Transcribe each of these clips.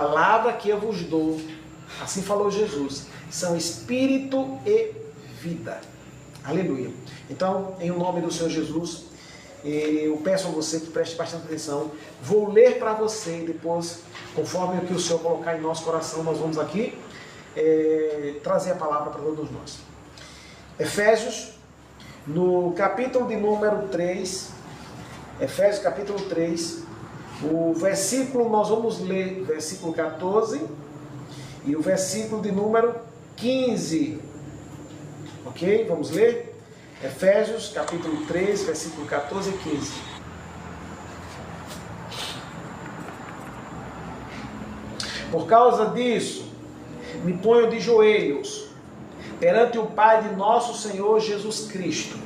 A palavra que eu vos dou, assim falou Jesus, são espírito e vida. Aleluia. Então, em nome do Senhor Jesus, eu peço a você que preste bastante atenção. Vou ler para você depois, conforme o que o Senhor colocar em nosso coração, nós vamos aqui trazer a palavra para todos nós. Efésios, no capítulo de número 3, Efésios capítulo 3, o versículo, nós vamos ler, versículo 14 e o versículo de número 15. Ok? Vamos ler? Efésios capítulo 3, versículo 14 e 15. Por causa disso, me ponho de joelhos perante o Pai de nosso Senhor Jesus Cristo,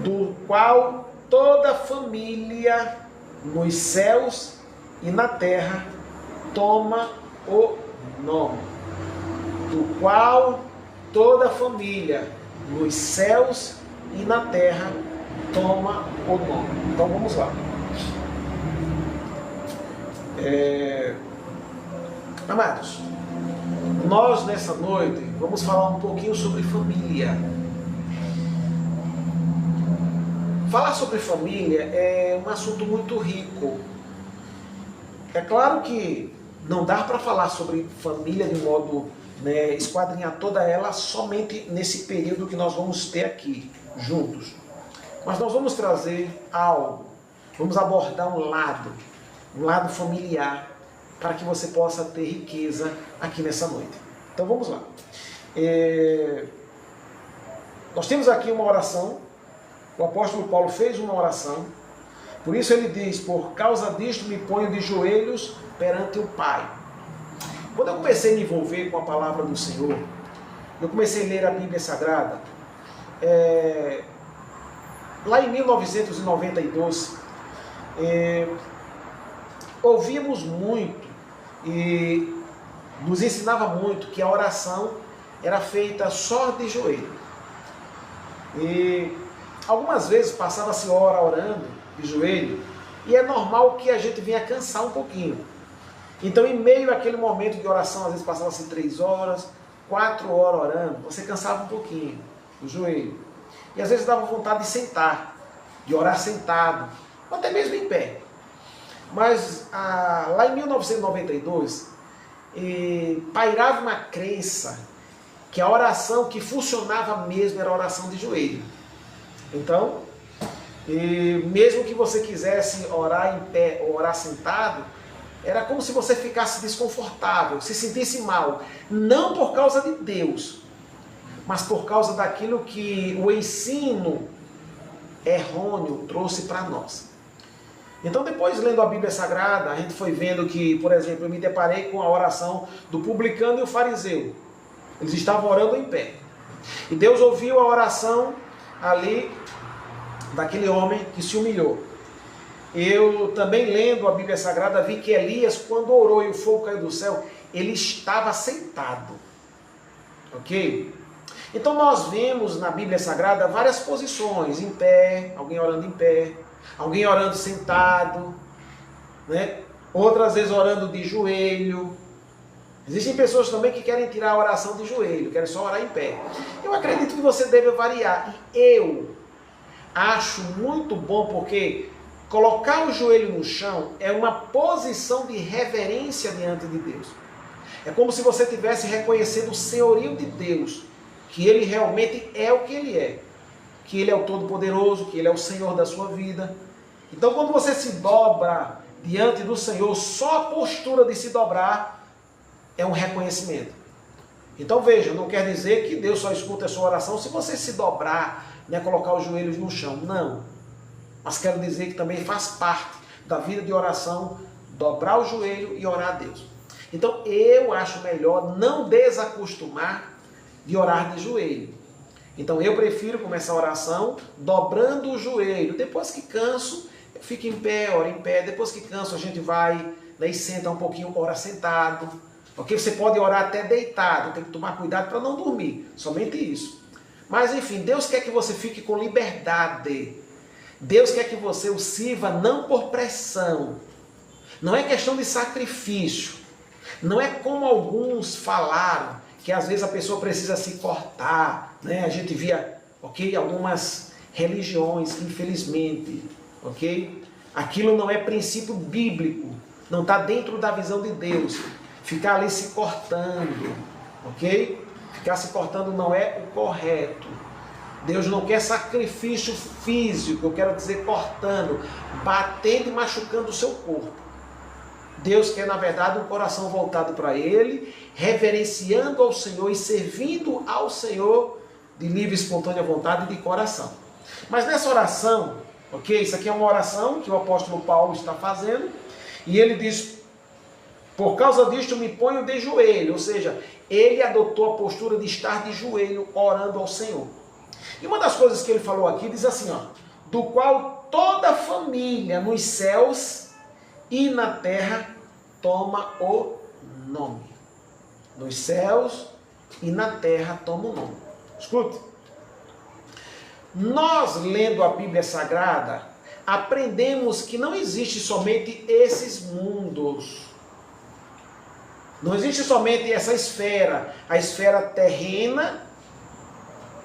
do qual toda família nos céus e na terra toma o nome. Do qual toda família nos céus e na terra toma o nome. Então vamos lá. Amados, nós nessa noite vamos falar um pouquinho sobre família. Falar sobre família é um assunto muito rico. É claro que não dá para falar sobre família de modo, esquadrinhar toda ela somente nesse período que nós vamos ter aqui, juntos. Mas nós vamos trazer algo, vamos abordar um lado familiar, para que você possa ter riqueza aqui nessa noite. Então vamos lá. Nós temos aqui uma oração. O apóstolo Paulo fez uma oração. Por isso ele diz: por causa disto me ponho de joelhos perante o Pai. Quando eu comecei a me envolver com a palavra do Senhor, eu comecei a ler a Bíblia Sagrada. Lá em 1992, ouvimos muito e nos ensinava muito que a oração era feita só de joelho. E algumas vezes passava-se hora orando de joelho, e é normal que a gente venha cansar um pouquinho. Então, em meio àquele momento de oração, às vezes passava-se 3 horas, 4 horas orando, você cansava um pouquinho o joelho. E às vezes dava vontade de sentar, de orar sentado, ou até mesmo em pé. Mas lá em 1992, pairava uma crença que a oração que funcionava mesmo era a oração de joelho. Então, mesmo que você quisesse orar em pé ou orar sentado, era como se você ficasse desconfortável, se sentisse mal. Não por causa de Deus, mas por causa daquilo que o ensino errôneo trouxe para nós. Então, depois, lendo a Bíblia Sagrada, a gente foi vendo que, por exemplo, eu me deparei com a oração do publicano e o fariseu. Eles estavam orando em pé. E Deus ouviu a oração ali daquele homem que se humilhou. Eu também, lendo a Bíblia Sagrada, vi que Elias, quando orou e o fogo caiu do céu, ele estava sentado. Ok? Então, nós vemos na Bíblia Sagrada várias posições. Em pé, alguém orando em pé. Alguém orando sentado, outras vezes orando de joelho. Existem pessoas também que querem tirar a oração de joelho, querem só orar em pé. Eu acredito que você deve variar. E eu acho muito bom, porque colocar o joelho no chão é uma posição de reverência diante de Deus. É como se você estivesse reconhecendo o senhorio de Deus, que Ele realmente é o que Ele é. Que Ele é o Todo-Poderoso, que Ele é o Senhor da sua vida. Então, quando você se dobra diante do Senhor, só a postura de se dobrar é um reconhecimento. Então, veja, não quer dizer que Deus só escuta a sua oração se você se dobrar, colocar os joelhos no chão. Não. Mas quero dizer que também faz parte da vida de oração dobrar o joelho e orar a Deus. Então, eu acho melhor não desacostumar de orar de joelho. Então eu prefiro começar a oração dobrando o joelho. Depois que canso, eu fico em pé, oro em pé. Depois que canso, a gente vai e senta um pouquinho, ora sentado. Ok? Você pode orar até deitado, tem que tomar cuidado para não dormir. Somente isso. Mas enfim, Deus quer que você fique com liberdade. Deus quer que você o sirva não por pressão. Não é questão de sacrifício. Não é como alguns falaram, que às vezes a pessoa precisa se cortar, né? A gente via, ok, algumas religiões, infelizmente, ok? Aquilo não é princípio bíblico, não está dentro da visão de Deus. Ficar ali se cortando, ok? Ficar se cortando não é o correto. Deus não quer sacrifício físico, eu quero dizer cortando, batendo e machucando o seu corpo. Deus quer, na verdade, um coração voltado para Ele, reverenciando ao Senhor e servindo ao Senhor de livre e espontânea vontade e de coração. Mas nessa oração, ok? Isso aqui é uma oração que o apóstolo Paulo está fazendo, e ele diz: por causa disto me ponho de joelho, ou seja, ele adotou a postura de estar de joelho orando ao Senhor. E uma das coisas que ele falou aqui diz assim, ó, do qual toda família nos céus e na terra toma o nome. Nos céus e na terra toma o nome. Escute. Nós, lendo a Bíblia Sagrada, aprendemos que não existe somente esses mundos. Não existe somente essa esfera, a esfera terrena,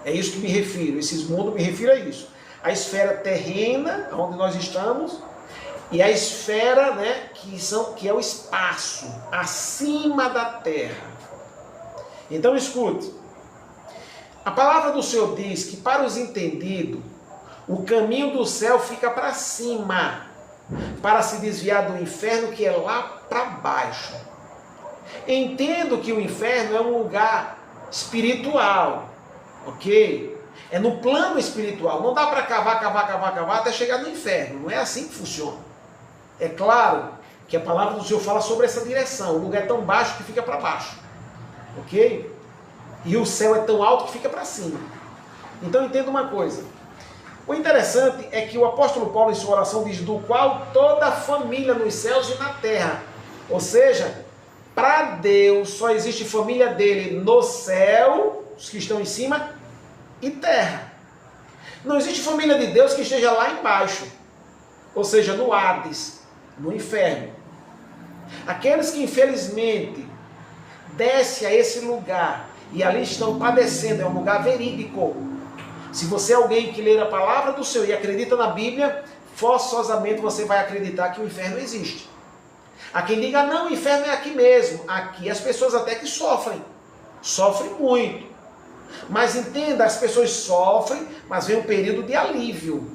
é isso que me refiro, esses mundos me refiro a isso. A esfera terrena, onde nós estamos, e a esfera, né, que é o espaço, acima da terra. Então escute, a palavra do Senhor diz que para os entendidos, o caminho do céu fica para cima, para se desviar do inferno que é lá para baixo. Entendo que o inferno é um lugar espiritual, ok? É no plano espiritual. Não dá para cavar até chegar no inferno. Não é assim que funciona. É claro que a palavra do Senhor fala sobre essa direção. O lugar é tão baixo que fica para baixo, ok? E o céu é tão alto que fica para cima. Então entenda uma coisa. O interessante é que o apóstolo Paulo, em sua oração, diz: do qual toda a família nos céus e na terra. Ou seja, para Deus só existe família dele no céu, os que estão em cima, e terra. Não existe família de Deus que esteja lá embaixo, ou seja, no Hades, no inferno. Aqueles que infelizmente descem a esse lugar e ali estão padecendo, é um lugar verídico. Se você é alguém que lê a palavra do Senhor e acredita na Bíblia, forçosamente você vai acreditar que o inferno existe. Há quem diga: não, o inferno é aqui mesmo. Aqui as pessoas até que sofrem muito. Mas entenda, as pessoas sofrem, mas vem um período de alívio,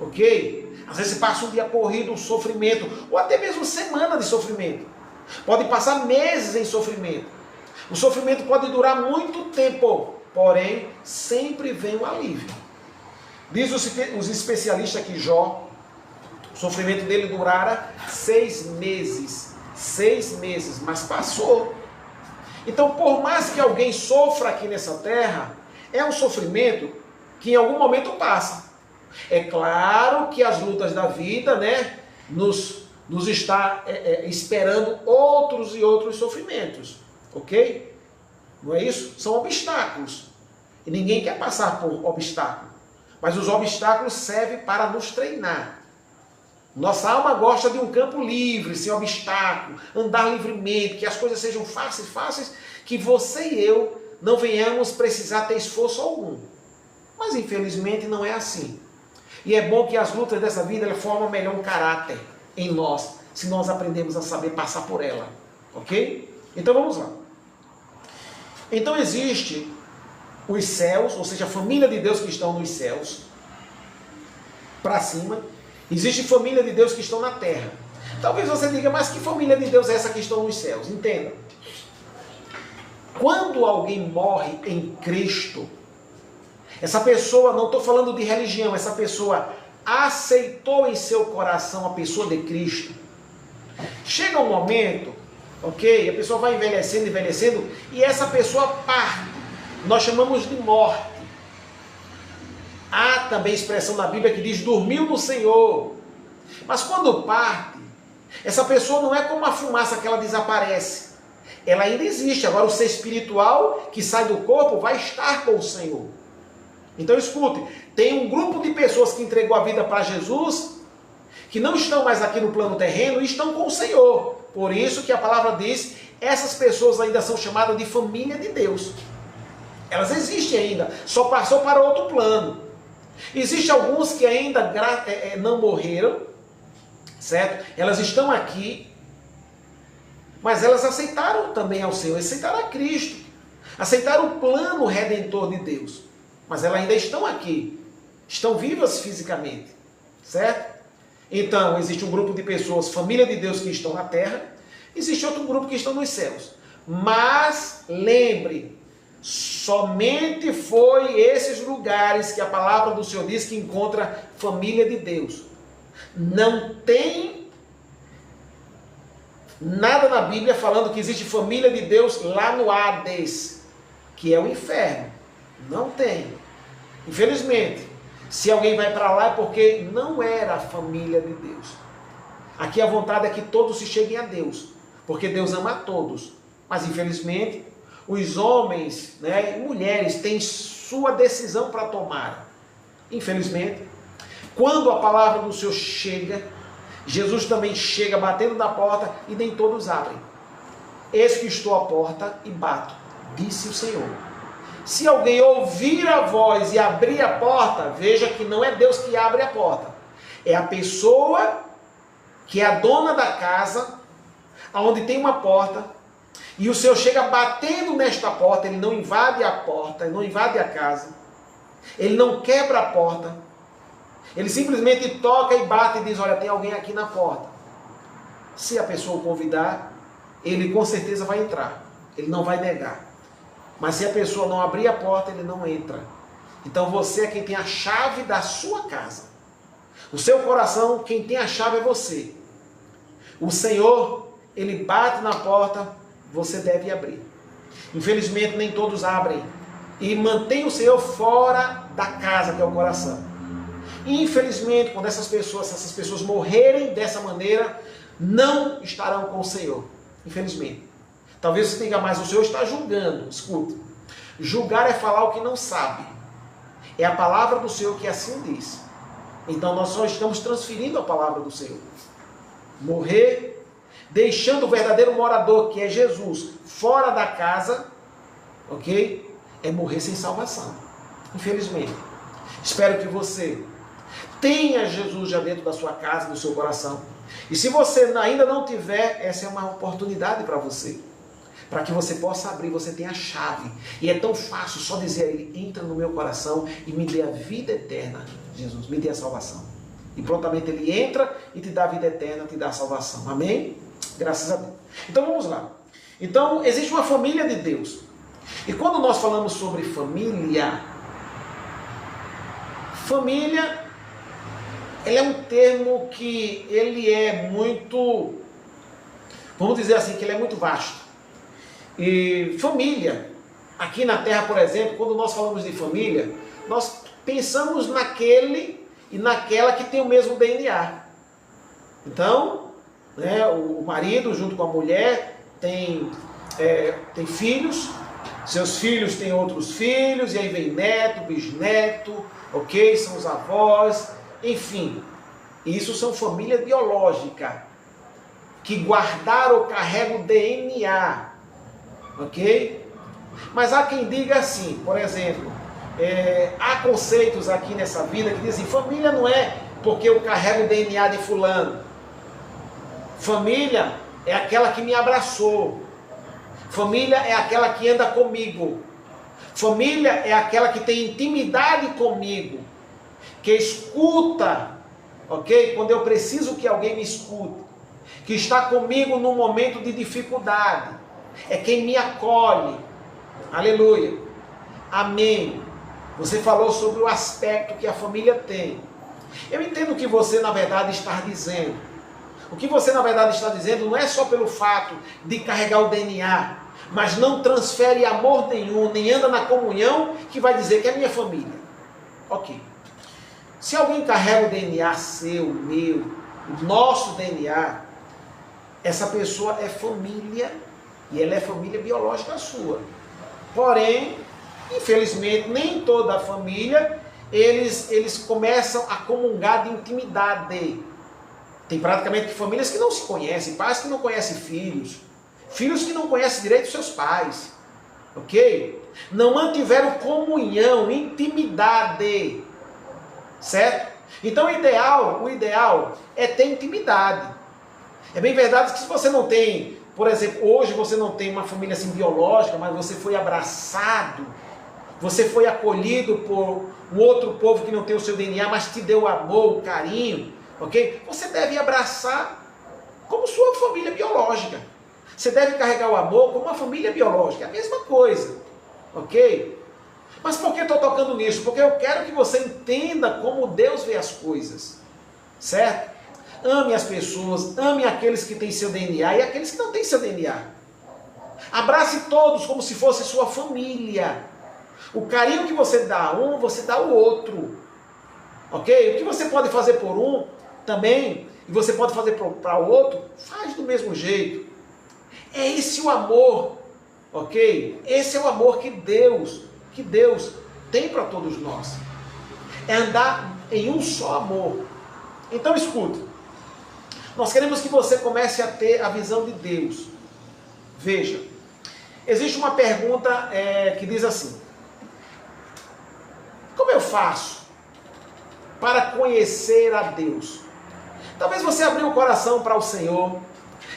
ok? Às vezes passa um dia corrido, um sofrimento, ou até mesmo semana de sofrimento. Pode passar meses em sofrimento. O sofrimento pode durar muito tempo, porém sempre vem um alívio. Diz os especialistas que Jó, o sofrimento dele durara 6 meses. 6 meses, mas passou. Então, por mais que alguém sofra aqui nessa terra, é um sofrimento que em algum momento passa. É claro que as lutas da vida, né, nos está esperando outros e outros sofrimentos, ok? Não é isso? São obstáculos. E ninguém quer passar por obstáculo. Mas os obstáculos servem para nos treinar. Nossa alma gosta de um campo livre, sem obstáculo, andar livremente, que as coisas sejam fáceis, que você e eu não venhamos precisar ter esforço algum. Mas infelizmente não é assim. E é bom que as lutas dessa vida formam melhor um caráter em nós, se nós aprendemos a saber passar por ela. Ok? Então vamos lá. Então existe os céus, ou seja, a família de Deus que estão nos céus, para cima. Existe família de Deus que estão na terra. Talvez você diga: mas que família de Deus é essa que estão nos céus? Entenda. Quando alguém morre em Cristo, essa pessoa, não estou falando de religião, essa pessoa aceitou em seu coração a pessoa de Cristo. Chega um momento, ok? A pessoa vai envelhecendo, e essa pessoa parte. Nós chamamos de morte. Há também expressão na Bíblia que diz: dormiu no Senhor. Mas quando parte, essa pessoa não é como a fumaça que ela desaparece. Ela ainda existe. Agora o ser espiritual que sai do corpo vai estar com o Senhor. Então escute, tem um grupo de pessoas que entregou a vida para Jesus, que não estão mais aqui no plano terreno e estão com o Senhor. Por isso que a palavra diz: essas pessoas ainda são chamadas de família de Deus. Elas existem ainda, só passou para outro plano. Existem alguns que ainda não morreram, certo? Elas estão aqui, mas elas aceitaram também ao Senhor, aceitaram a Cristo, aceitaram o plano redentor de Deus, mas elas ainda estão aqui, estão vivas fisicamente, certo? Então, existe um grupo de pessoas, família de Deus, que estão na terra, existe outro grupo que estão nos céus. Mas, lembre, somente foi esses lugares que a palavra do Senhor diz que encontra família de Deus. Não tem nada na Bíblia falando que existe família de Deus lá no Hades, que é o inferno. Não tem. Infelizmente, se alguém vai para lá é porque não era a família de Deus. Aqui a vontade é que todos se cheguem a Deus, porque Deus ama a todos. Mas infelizmente, os homens, e mulheres têm sua decisão para tomar. Infelizmente, quando a palavra do Senhor chega, Jesus também chega batendo na porta e nem todos abrem. Eis que estou à porta e bato, disse o Senhor. Se alguém ouvir a voz e abrir a porta, veja que não é Deus que abre a porta. É a pessoa que é a dona da casa, onde tem uma porta, e o Senhor chega batendo nesta porta. Ele não invade a porta, ele não invade a casa, ele não quebra a porta, ele simplesmente toca e bate e diz: olha, tem alguém aqui na porta. Se a pessoa o convidar, ele com certeza vai entrar, ele não vai negar. Mas se a pessoa não abrir a porta, ele não entra. Então você é quem tem a chave da sua casa. O seu coração, quem tem a chave é você. O Senhor, ele bate na porta, você deve abrir. Infelizmente, nem todos abrem. E mantém o Senhor fora da casa, que é o coração. E, infelizmente, quando essas pessoas morrerem dessa maneira, não estarão com o Senhor. Infelizmente. Talvez você diga, mas o Senhor está julgando. Escuta. Julgar é falar o que não sabe. É a palavra do Senhor que assim diz. Então nós só estamos transferindo a palavra do Senhor. Morrer, deixando o verdadeiro morador, que é Jesus, fora da casa, ok? É morrer sem salvação. Infelizmente. Espero que você tenha Jesus já dentro da sua casa, do seu coração. E se você ainda não tiver, essa é uma oportunidade para você. Para que você possa abrir, você tem a chave. E é tão fácil só dizer a Ele: entra no meu coração e me dê a vida eterna. Jesus, me dê a salvação. E prontamente Ele entra e te dá a vida eterna, te dá a salvação. Amém? Graças a Deus. Então vamos lá. Então existe uma família de Deus. E quando nós falamos sobre família, família, ele é um termo que ele é muito, vamos dizer assim, que ele é muito vasto. E família, aqui na Terra, por exemplo, quando nós falamos de família, nós pensamos naquele e naquela que tem o mesmo DNA. Então, o marido junto com a mulher tem filhos, seus filhos têm outros filhos, e aí vem neto, bisneto, ok? São os avós, enfim. Isso são família biológica, que guardaram ou carregam o DNA. Ok? Mas há quem diga assim, por exemplo, há conceitos aqui nessa vida que dizem: família não é porque eu carrego o DNA de fulano. Família é aquela que me abraçou. Família é aquela que anda comigo. Família é aquela que tem intimidade comigo, que escuta, ok? Quando eu preciso que alguém me escute, que está comigo num momento de dificuldade. É quem me acolhe. Aleluia. Amém. Você falou sobre o aspecto que a família tem. Eu entendo o que você na verdade está dizendo. O que você na verdade está dizendo não é só pelo fato de carregar o DNA, mas não transfere amor nenhum, nem anda na comunhão, que vai dizer que é minha família. Ok. Se alguém carrega o DNA seu, meu, o nosso DNA, essa pessoa é família. E ela é família biológica sua. Porém, infelizmente, nem toda a família, eles começam a comungar de intimidade. Tem praticamente famílias que não se conhecem, pais que não conhecem filhos, Filhos que não conhecem direito seus pais. Ok? Não mantiveram comunhão, intimidade. Certo? Então o ideal é ter intimidade. É bem verdade que se você não tem, por exemplo, hoje você não tem uma família assim biológica, mas você foi abraçado, você foi acolhido por um outro povo que não tem o seu DNA, mas te deu o amor, o carinho, ok? Você deve abraçar como sua família biológica. Você deve carregar o amor como uma família biológica, é a mesma coisa, ok? Mas por que estou tocando nisso? Porque eu quero que você entenda como Deus vê as coisas, certo? Ame as pessoas, ame aqueles que têm seu DNA e aqueles que não têm seu DNA. Abrace todos como se fosse sua família. O carinho que você dá a um, você dá ao outro. Ok? O que você pode fazer por um, também, e você pode fazer para o outro, faz do mesmo jeito. É esse o amor, ok? Esse é o amor que Deus tem para todos nós. É andar em um só amor. Então escuta, nós queremos que você comece a ter a visão de Deus. Veja, existe uma pergunta que diz assim: como eu faço para conhecer a Deus? Talvez você abriu o coração para o Senhor,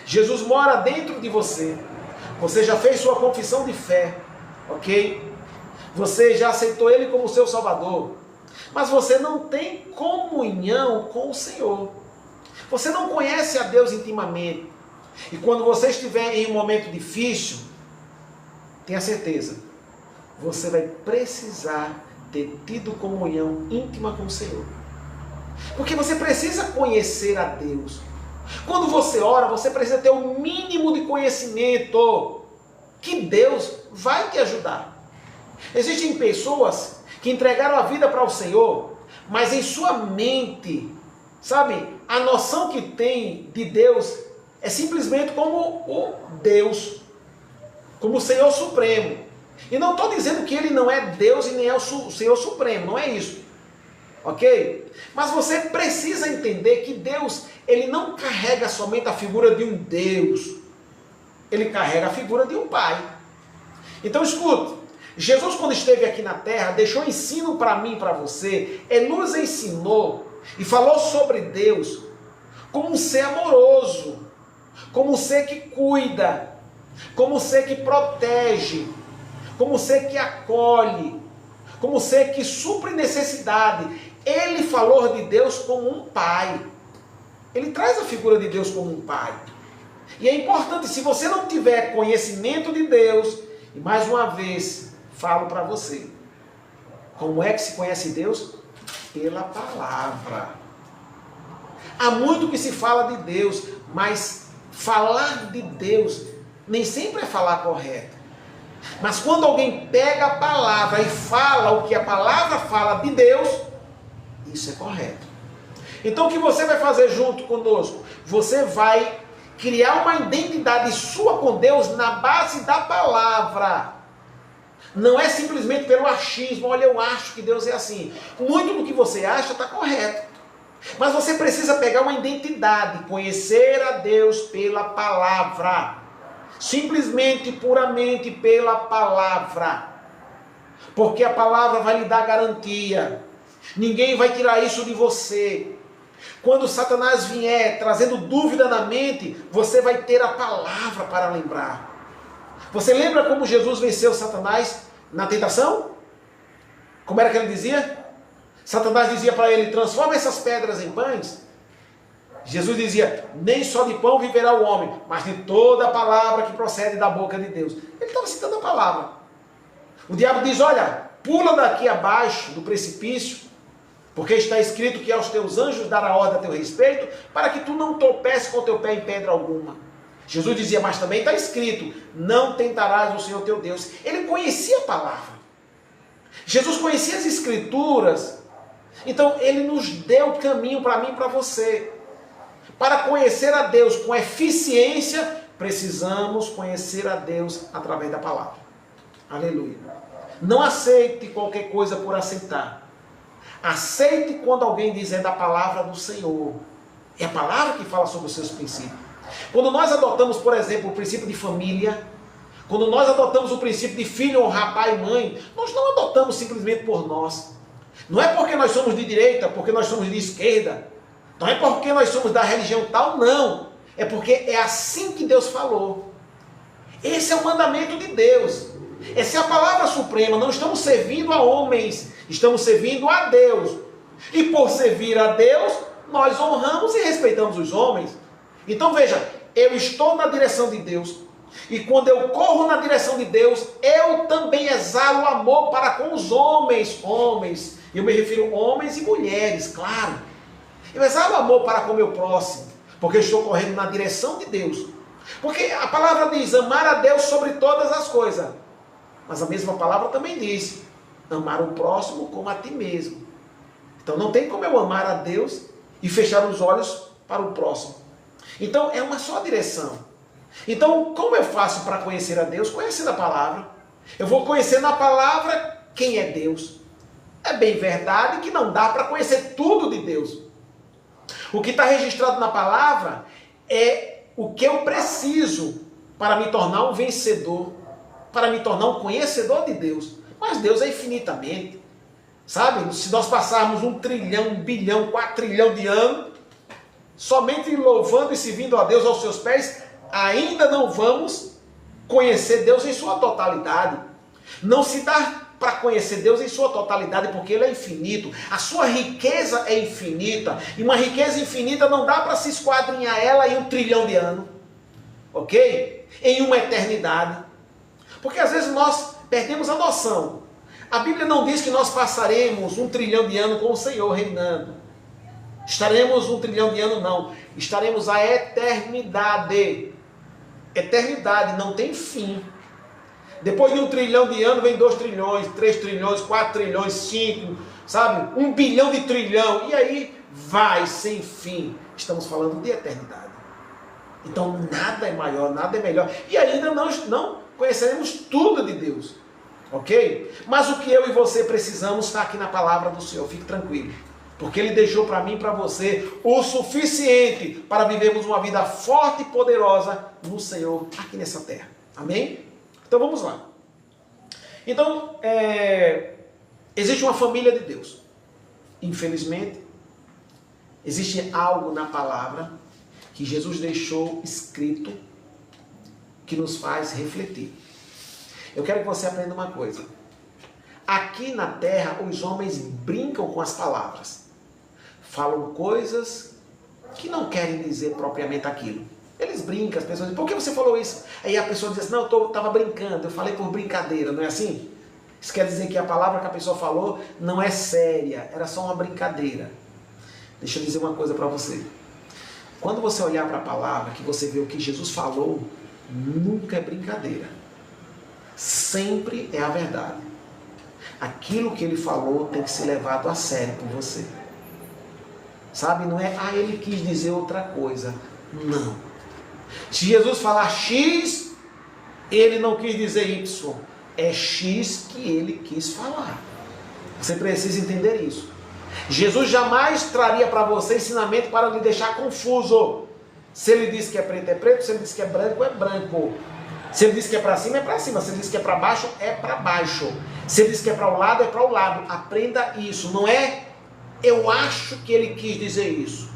Jesus mora dentro de você, você já fez sua confissão de fé, ok? Você já aceitou Ele como seu Salvador, mas você não tem comunhão com o Senhor. Você não conhece a Deus intimamente. E quando você estiver em um momento difícil, tenha certeza, você vai precisar ter tido comunhão íntima com o Senhor. Porque você precisa conhecer a Deus. Quando você ora, você precisa ter o mínimo de conhecimento que Deus vai te ajudar. Existem pessoas que entregaram a vida para o Senhor, mas em sua mente, sabe, a noção que tem de Deus é simplesmente como o Deus, como o Senhor Supremo. E não estou dizendo que Ele não é Deus e nem é o Senhor Supremo, não é isso. Ok? Mas você precisa entender que Deus, Ele não carrega somente a figura de um Deus. Ele carrega a figura de um Pai. Então escuta, Jesus quando esteve aqui na terra, deixou ensino para mim e para você. Ele nos ensinou e falou sobre Deus como um ser amoroso, como um ser que cuida, como um ser que protege, como um ser que acolhe, como um ser que supre necessidade. Ele falou de Deus como um pai. Ele traz a figura de Deus como um pai. E é importante, se você não tiver conhecimento de Deus, e mais uma vez, falo para você, como é que se conhece Deus? Pela palavra. Há muito que se fala de Deus, mas falar de Deus nem sempre é falar correto. Mas quando alguém pega a palavra e fala o que a palavra fala de Deus, isso é correto. Então o que você vai fazer junto conosco? Você vai criar uma identidade sua com Deus na base da palavra. Não é simplesmente pelo achismo, olha, eu acho que Deus é assim. Muito do que você acha está correto. Mas você precisa pegar uma identidade, conhecer a Deus pela palavra. Simplesmente, puramente pela palavra. Porque a palavra vai lhe dar garantia. Ninguém vai tirar isso de você. Quando Satanás vier trazendo dúvida na mente, você vai ter a palavra para lembrar. Você lembra como Jesus venceu Satanás na tentação? Como era que ele dizia? Satanás dizia para ele, transforma essas pedras em pães. Jesus dizia, nem só de pão viverá o homem, mas de toda a palavra que procede da boca de Deus. Ele estava citando a palavra. O diabo diz, olha, pula daqui abaixo do precipício, porque está escrito que aos teus anjos dará ordem a teu respeito, para que tu não tropeces com o teu pé em pedra alguma. Jesus dizia, mas também está escrito, não tentarás o Senhor teu Deus. Ele conhecia a palavra. Jesus conhecia as escrituras. Então ele nos deu o caminho para mim e para você. Para conhecer a Deus com eficiência, precisamos conhecer a Deus através da palavra. Aleluia. Não aceite qualquer coisa por aceitar. Aceite quando alguém diz é da palavra do Senhor. É a palavra que fala sobre os seus princípios. Quando nós adotamos, por exemplo, o princípio de família, quando nós adotamos o princípio de filho honrar pai e mãe, nós não adotamos simplesmente por nós. Não é porque nós somos de direita, porque nós somos de esquerda. Não é porque nós somos da religião tal, não. É porque é assim que Deus falou. Esse é o mandamento de Deus. Essa é a palavra suprema. Não estamos servindo a homens, estamos servindo a Deus. E por servir a Deus, nós honramos e respeitamos os homens. Então veja, eu estou na direção de Deus. E quando eu corro na direção de Deus, eu também exalo amor para com os homens. Homens, eu me refiro a homens e mulheres, claro. Eu exalo amor para com o meu próximo, porque eu estou correndo na direção de Deus. Porque a palavra diz, amar a Deus sobre todas as coisas. Mas a mesma palavra também diz, amar o próximo como a ti mesmo. Então não tem como eu amar a Deus e fechar os olhos para o próximo. Então é uma só direção. Então, como eu faço para conhecer a Deus? Conhecendo a palavra. Eu vou conhecer na palavra quem é Deus. É bem verdade que não dá para conhecer tudo de Deus. O que está registrado na palavra é o que eu preciso para me tornar um vencedor, para me tornar um conhecedor de Deus. Mas Deus é infinitamente. Sabe? Se nós passarmos 1 trilhão, 1 bilhão, 4 trilhão de anos, somente louvando e servindo a Deus aos seus pés, ainda não vamos conhecer Deus em sua totalidade. Não se dá para conhecer Deus em sua totalidade, porque Ele é infinito. A sua riqueza é infinita. E uma riqueza infinita não dá para se esquadrinhar ela em 1 trilhão de anos. Ok? Em uma eternidade. Porque às vezes nós perdemos a noção. A Bíblia não diz que nós passaremos 1 trilhão de anos com o Senhor reinando. Estaremos 1 trilhão de anos, não. Estaremos a eternidade. Eternidade não tem fim. Depois de 1 trilhão de anos vem 2 trilhões, 3 trilhões, 4 trilhões, 5, sabe? 1 bilhão de trilhão. E aí vai sem fim. Estamos falando de eternidade. Então nada é maior, nada é melhor. E ainda nós não conheceremos tudo de Deus. Ok? Mas o que eu e você precisamos está aqui na palavra do Senhor. Fique tranquilo. Porque Ele deixou para mim e para você o suficiente para vivermos uma vida forte e poderosa no Senhor aqui nessa terra. Amém? Então vamos lá. Então, existe uma família de Deus. Infelizmente, existe algo na palavra que Jesus deixou escrito que nos faz refletir. Eu quero que você aprenda uma coisa. Aqui na terra, os homens brincam com as palavras. Falam coisas que não querem dizer propriamente aquilo. Eles brincam, as pessoas dizem, por que você falou isso? Aí a pessoa diz assim, não, eu estava brincando, eu falei por brincadeira, não é assim? Isso quer dizer que a palavra que a pessoa falou não é séria, era só uma brincadeira. Deixa eu dizer uma coisa para você. Quando você olhar para a palavra, que você vê o que Jesus falou, nunca é brincadeira. Sempre é a verdade. Aquilo que Ele falou tem que ser levado a sério por você. Sabe, não é, Ele quis dizer outra coisa. Não. Se Jesus falar X, Ele não quis dizer Y. É X que Ele quis falar. Você precisa entender isso. Jesus jamais traria para você ensinamento para lhe deixar confuso. Se Ele disse que é preto, é preto. Se Ele disse que é branco, é branco. Se Ele disse que é para cima, é para cima. Se Ele disse que é para baixo, é para baixo. Se Ele disse que é para o lado, é para o lado. Aprenda isso. Não é, eu acho que Ele quis dizer isso.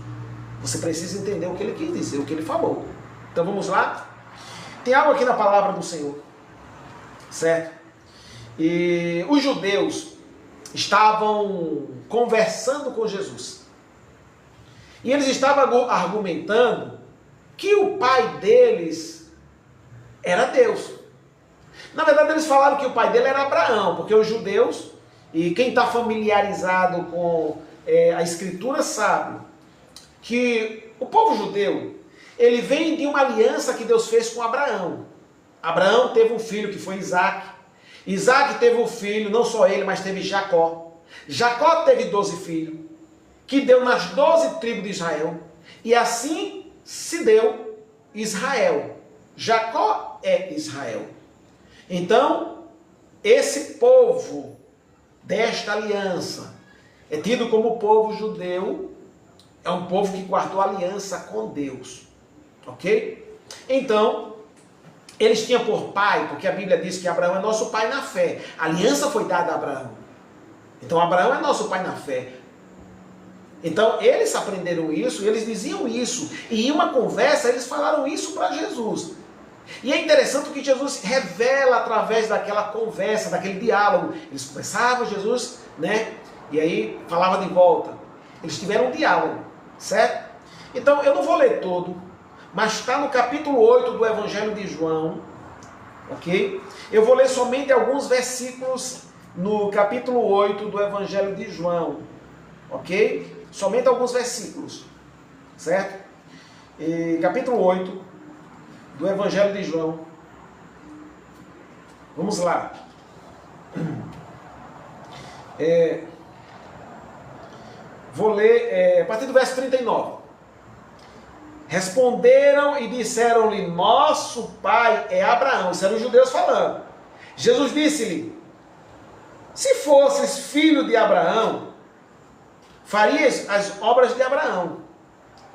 Você precisa entender o que Ele quis dizer, o que Ele falou. Então vamos lá? Tem algo aqui na palavra do Senhor. Certo? E os judeus estavam conversando com Jesus. E eles estavam argumentando que o pai deles era Deus. Na verdade, eles falaram que o pai dele era Abraão, porque os judeus, e quem está familiarizado com a Escritura sabe, que o povo judeu, ele vem de uma aliança que Deus fez com Abraão. Abraão teve um filho que foi Isaac. Isaac teve um filho, não só ele, mas teve Jacó. Jacó teve 12 filhos, que deu nas 12 tribos de Israel. E assim se deu Israel. Jacó é Israel. Então, esse povo desta aliança é tido como povo judeu, é um povo que guardou aliança com Deus. Ok? Então, eles tinham por pai, porque a Bíblia diz que Abraão é nosso pai na fé. A aliança foi dada a Abraão. Então, Abraão é nosso pai na fé. Então, eles aprenderam isso, eles diziam isso. E em uma conversa, eles falaram isso para Jesus. E é interessante que Jesus revela através daquela conversa, daquele diálogo. Eles conversavam, Jesus, né? E aí falava de volta. Eles tiveram um diálogo, certo? Então, eu não vou ler todo, mas está no capítulo 8 do Evangelho de João, ok? Eu vou ler somente alguns versículos no capítulo 8 do Evangelho de João, ok? Somente alguns versículos, certo? E, capítulo 8 do Evangelho de João. Vamos lá. Vou ler a partir do verso 39. Responderam e disseram-lhe: nosso pai é Abraão. Isso eram os judeus falando. Jesus disse-lhe: se fosses filho de Abraão, farias as obras de Abraão.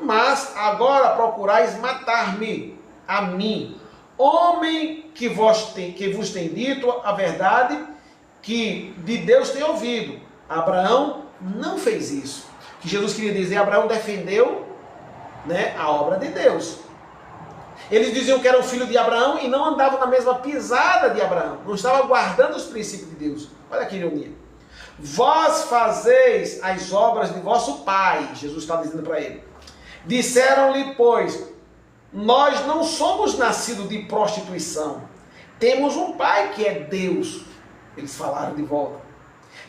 Mas agora procurais matar-me, a mim, homem que vos tem dito a verdade, que de Deus tem ouvido. Abraão não fez isso. O que Jesus queria dizer, Abraão defendeu, né, a obra de Deus. Eles diziam que eram filho de Abraão e não andavam na mesma pisada de Abraão. Não estavam guardando os princípios de Deus. Olha que ironia. Vós fazeis as obras de vosso pai, Jesus está dizendo para ele. Disseram-lhe, pois, nós não somos nascidos de prostituição. Temos um pai que é Deus. Eles falaram de volta.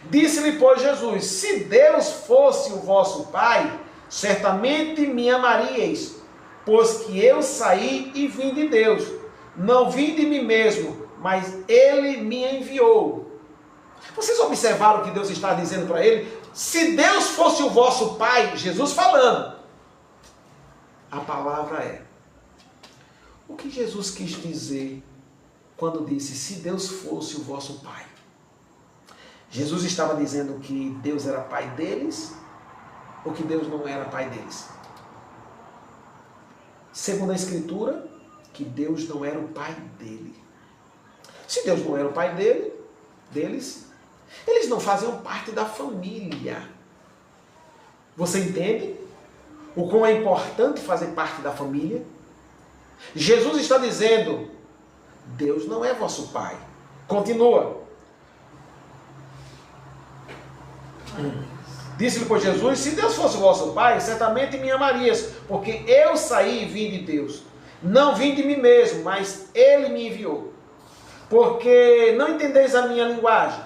Disse-lhe, pois, Jesus: se Deus fosse o vosso pai, certamente me amaríeis, pois que eu saí e vim de Deus. Não vim de mim mesmo, mas ele me enviou. Vocês observaram o que Deus está dizendo para ele? Se Deus fosse o vosso pai, Jesus falando, a palavra é. O que Jesus quis dizer quando disse, se Deus fosse o vosso pai? Jesus estava dizendo que Deus era pai deles, ou que Deus não era pai deles? Segundo a Escritura, que Deus não era o pai dele. Se Deus não era o pai deles, eles não faziam parte da família. Você entende o quão é importante fazer parte da família? Jesus está dizendo, Deus não é vosso pai. Continua. Disse-lhe, pois, Jesus: se Deus fosse o vosso pai, certamente me amarias, porque eu saí e vim de Deus. Não vim de mim mesmo, mas ele me enviou. Porque não entendeis a minha linguagem,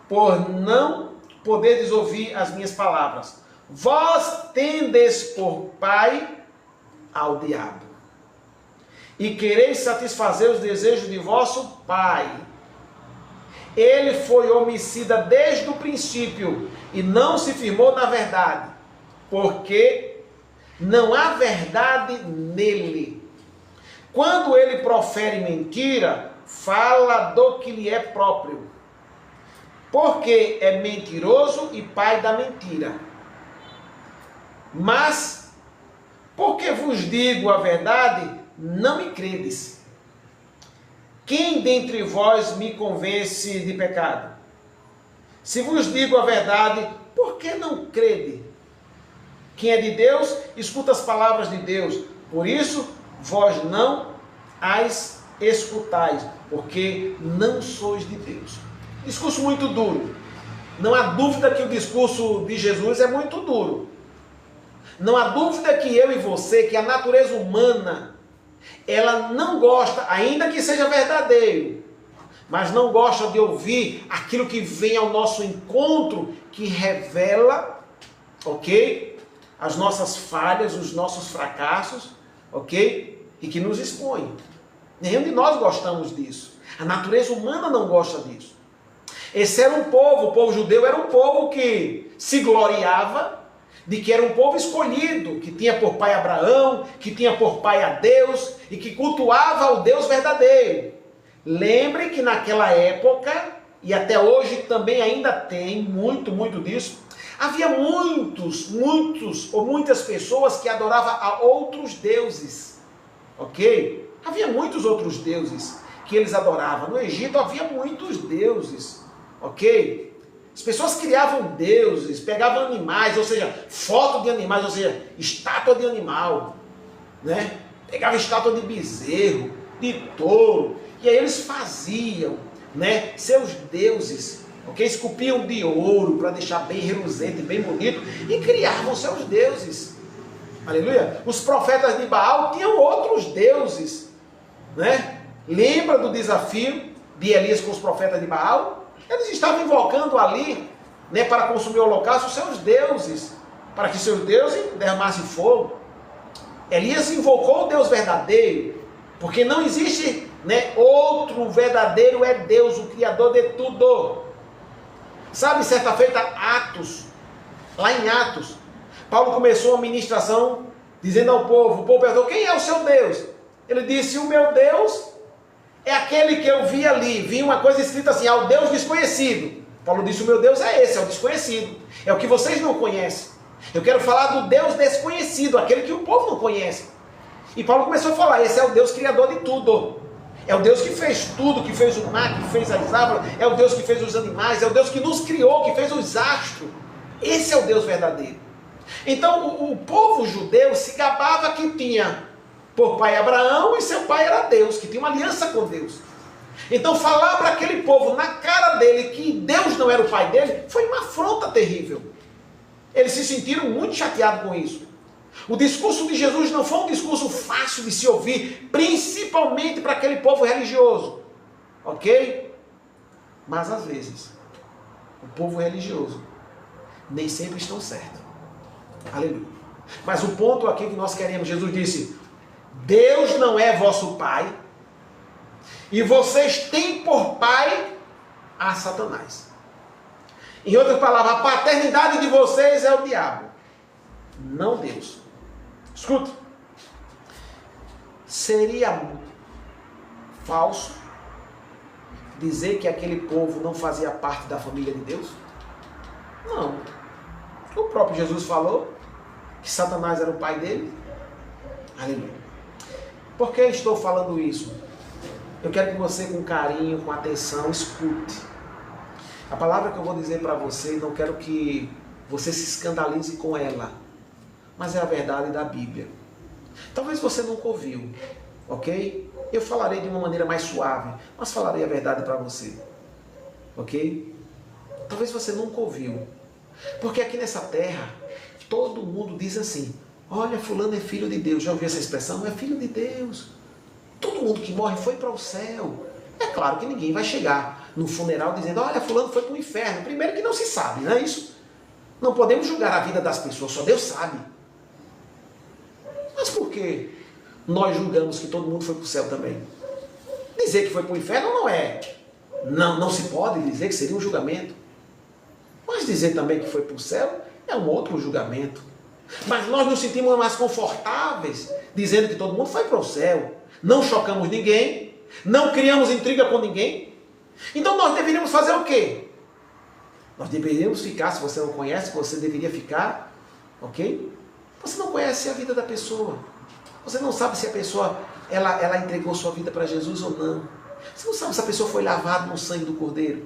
por não poderes ouvir as minhas palavras. Vós tendes por pai ao diabo, e quereis satisfazer os desejos de vosso pai. Ele foi homicida desde o princípio e não se firmou na verdade, porque não há verdade nele. Quando ele profere mentira, fala do que lhe é próprio, porque é mentiroso e pai da mentira. Mas, porque vos digo a verdade, não me credes. Quem dentre vós me convence de pecado? Se vos digo a verdade, por que não crede? Quem é de Deus, escuta as palavras de Deus. Por isso, vós não as escutais, porque não sois de Deus. Discurso muito duro. Não há dúvida que o discurso de Jesus é muito duro. Não há dúvida que eu e você, que a natureza humana, ela não gosta, ainda que seja verdadeiro, mas não gosta de ouvir aquilo que vem ao nosso encontro, que revela, ok? As nossas falhas, os nossos fracassos, ok? E que nos expõe. Nenhum de nós gostamos disso. A natureza humana não gosta disso. Esse era um povo, o povo judeu era um povo que se gloriava de que era um povo escolhido, que tinha por pai Abraão, que tinha por pai a Deus e que cultuava o Deus verdadeiro. Lembre que naquela época, e até hoje também ainda tem muito disso, Havia muitas pessoas que adoravam a outros deuses, ok? Havia muitos outros deuses que eles adoravam. No Egito havia muitos deuses, ok? As pessoas criavam deuses, pegavam animais, ou seja, foto de animais, ou seja, estátua de animal, né? Pegava estátua de bezerro, de touro, e aí eles faziam, né, seus deuses, ok? Esculpiam de ouro para deixar bem reluzente, bem bonito, e criavam seus deuses. Aleluia! Os profetas de Baal tinham outros deuses, né? Lembra do desafio de Elias com os profetas de Baal? Eles estavam invocando ali, né, para consumir o holocausto, seus deuses, para que seus deuses derramassem fogo. Elias invocou o Deus verdadeiro, porque não existe, né, outro verdadeiro é Deus, o Criador de tudo. Sabe, certa feita, lá em Atos, Paulo começou a ministração dizendo ao povo, o povo perguntou, quem é o seu Deus? Ele disse, o meu Deus é aquele que eu vi ali, vi uma coisa escrita assim, ao Deus desconhecido. Paulo disse, o meu Deus é esse, é o desconhecido, é o que vocês não conhecem. Eu quero falar do Deus desconhecido, aquele que o povo não conhece. E Paulo começou a falar, esse é o Deus criador de tudo. É o Deus que fez tudo, que fez o mar, que fez as árvores, é o Deus que fez os animais, é o Deus que nos criou, que fez os astros. Esse é o Deus verdadeiro. Então o povo judeu se gabava que tinha por pai Abraão e seu pai era Deus, que tinha uma aliança com Deus. Então falar para aquele povo na cara dele que Deus não era o pai dele, foi uma afronta terrível. Eles se sentiram muito chateados com isso. O discurso de Jesus não foi um discurso fácil de se ouvir, principalmente para aquele povo religioso, ok? Mas às vezes, o povo religioso nem sempre estão certos. Aleluia. Mas o ponto aqui que nós queremos, Jesus disse, Deus não é vosso pai, e vocês têm por pai a Satanás. Em outras palavras, a paternidade de vocês é o diabo, não Deus. Escuta, seria falso dizer que aquele povo não fazia parte da família de Deus? Não. O próprio Jesus falou que Satanás era o pai dele. Aleluia. Por que estou falando isso? Eu quero que você, com carinho, com atenção, escute. A palavra que eu vou dizer para você, não quero que você se escandalize com ela, mas é a verdade da Bíblia. Talvez você nunca ouviu, ok? Eu falarei de uma maneira mais suave, mas falarei a verdade para você, ok? Talvez você nunca ouviu, porque aqui nessa terra, todo mundo diz assim, olha, fulano é filho de Deus. Já ouviu essa expressão? É filho de Deus. Todo mundo que morre foi para o céu. É claro que ninguém vai chegar no funeral dizendo, olha, fulano foi para o inferno. Primeiro que não se sabe, não é isso? Não podemos julgar a vida das pessoas, só Deus sabe. Mas por que nós julgamos que todo mundo foi para o céu também? Dizer que foi para o inferno não é. Não se pode dizer que seria um julgamento. Mas dizer também que foi para o céu é um outro julgamento. Mas nós nos sentimos mais confortáveis dizendo que todo mundo foi para o céu. Não chocamos ninguém, não criamos intriga com ninguém. Então nós deveríamos fazer o quê? Nós deveríamos ficar, se você não conhece, você deveria ficar, ok? Você não conhece a vida da pessoa. Você não sabe se a pessoa, ela entregou sua vida para Jesus ou não. Você não sabe se a pessoa foi lavada no sangue do Cordeiro.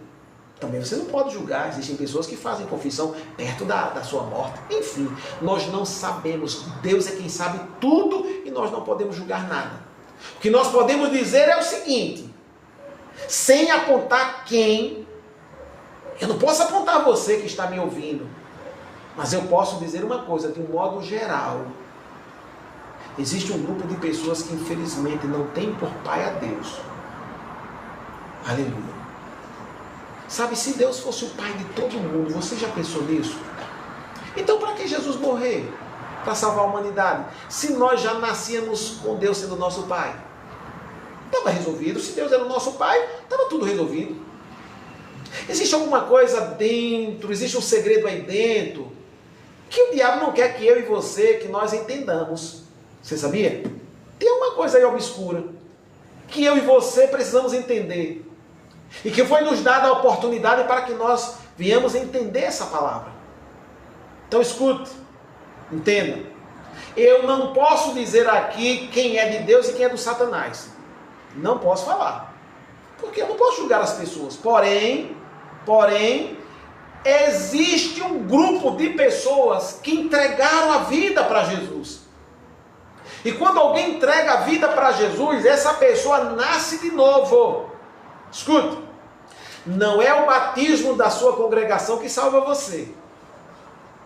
Também você não pode julgar, existem pessoas que fazem confissão perto da sua morte. Enfim, nós não sabemos, Deus é quem sabe tudo e nós não podemos julgar nada. O que nós podemos dizer é o seguinte, sem apontar quem, eu não posso apontar você que está me ouvindo, mas eu posso dizer uma coisa, de um modo geral, existe um grupo de pessoas que infelizmente não tem por pai a Deus. Aleluia. Sabe, se Deus fosse o pai de todo mundo, você já pensou nisso? Então para que Jesus morrer? Para salvar a humanidade? Se nós já nascíamos com Deus sendo nosso pai. Estava resolvido. Se Deus era o nosso pai, estava tudo resolvido. Existe alguma coisa dentro, existe um segredo aí dentro, que o diabo não quer que eu e você, que nós entendamos. Você sabia? Tem uma coisa aí obscura, que eu e você precisamos entender. E que foi nos dada a oportunidade para que nós viemos entender essa palavra. Então escute, entenda. Eu não posso dizer aqui quem é de Deus e quem é do Satanás. Não posso falar. Porque eu não posso julgar as pessoas. Porém, existe um grupo de pessoas que entregaram a vida para Jesus. E quando alguém entrega a vida para Jesus, essa pessoa nasce de novo. Escute, não é o batismo da sua congregação que salva você.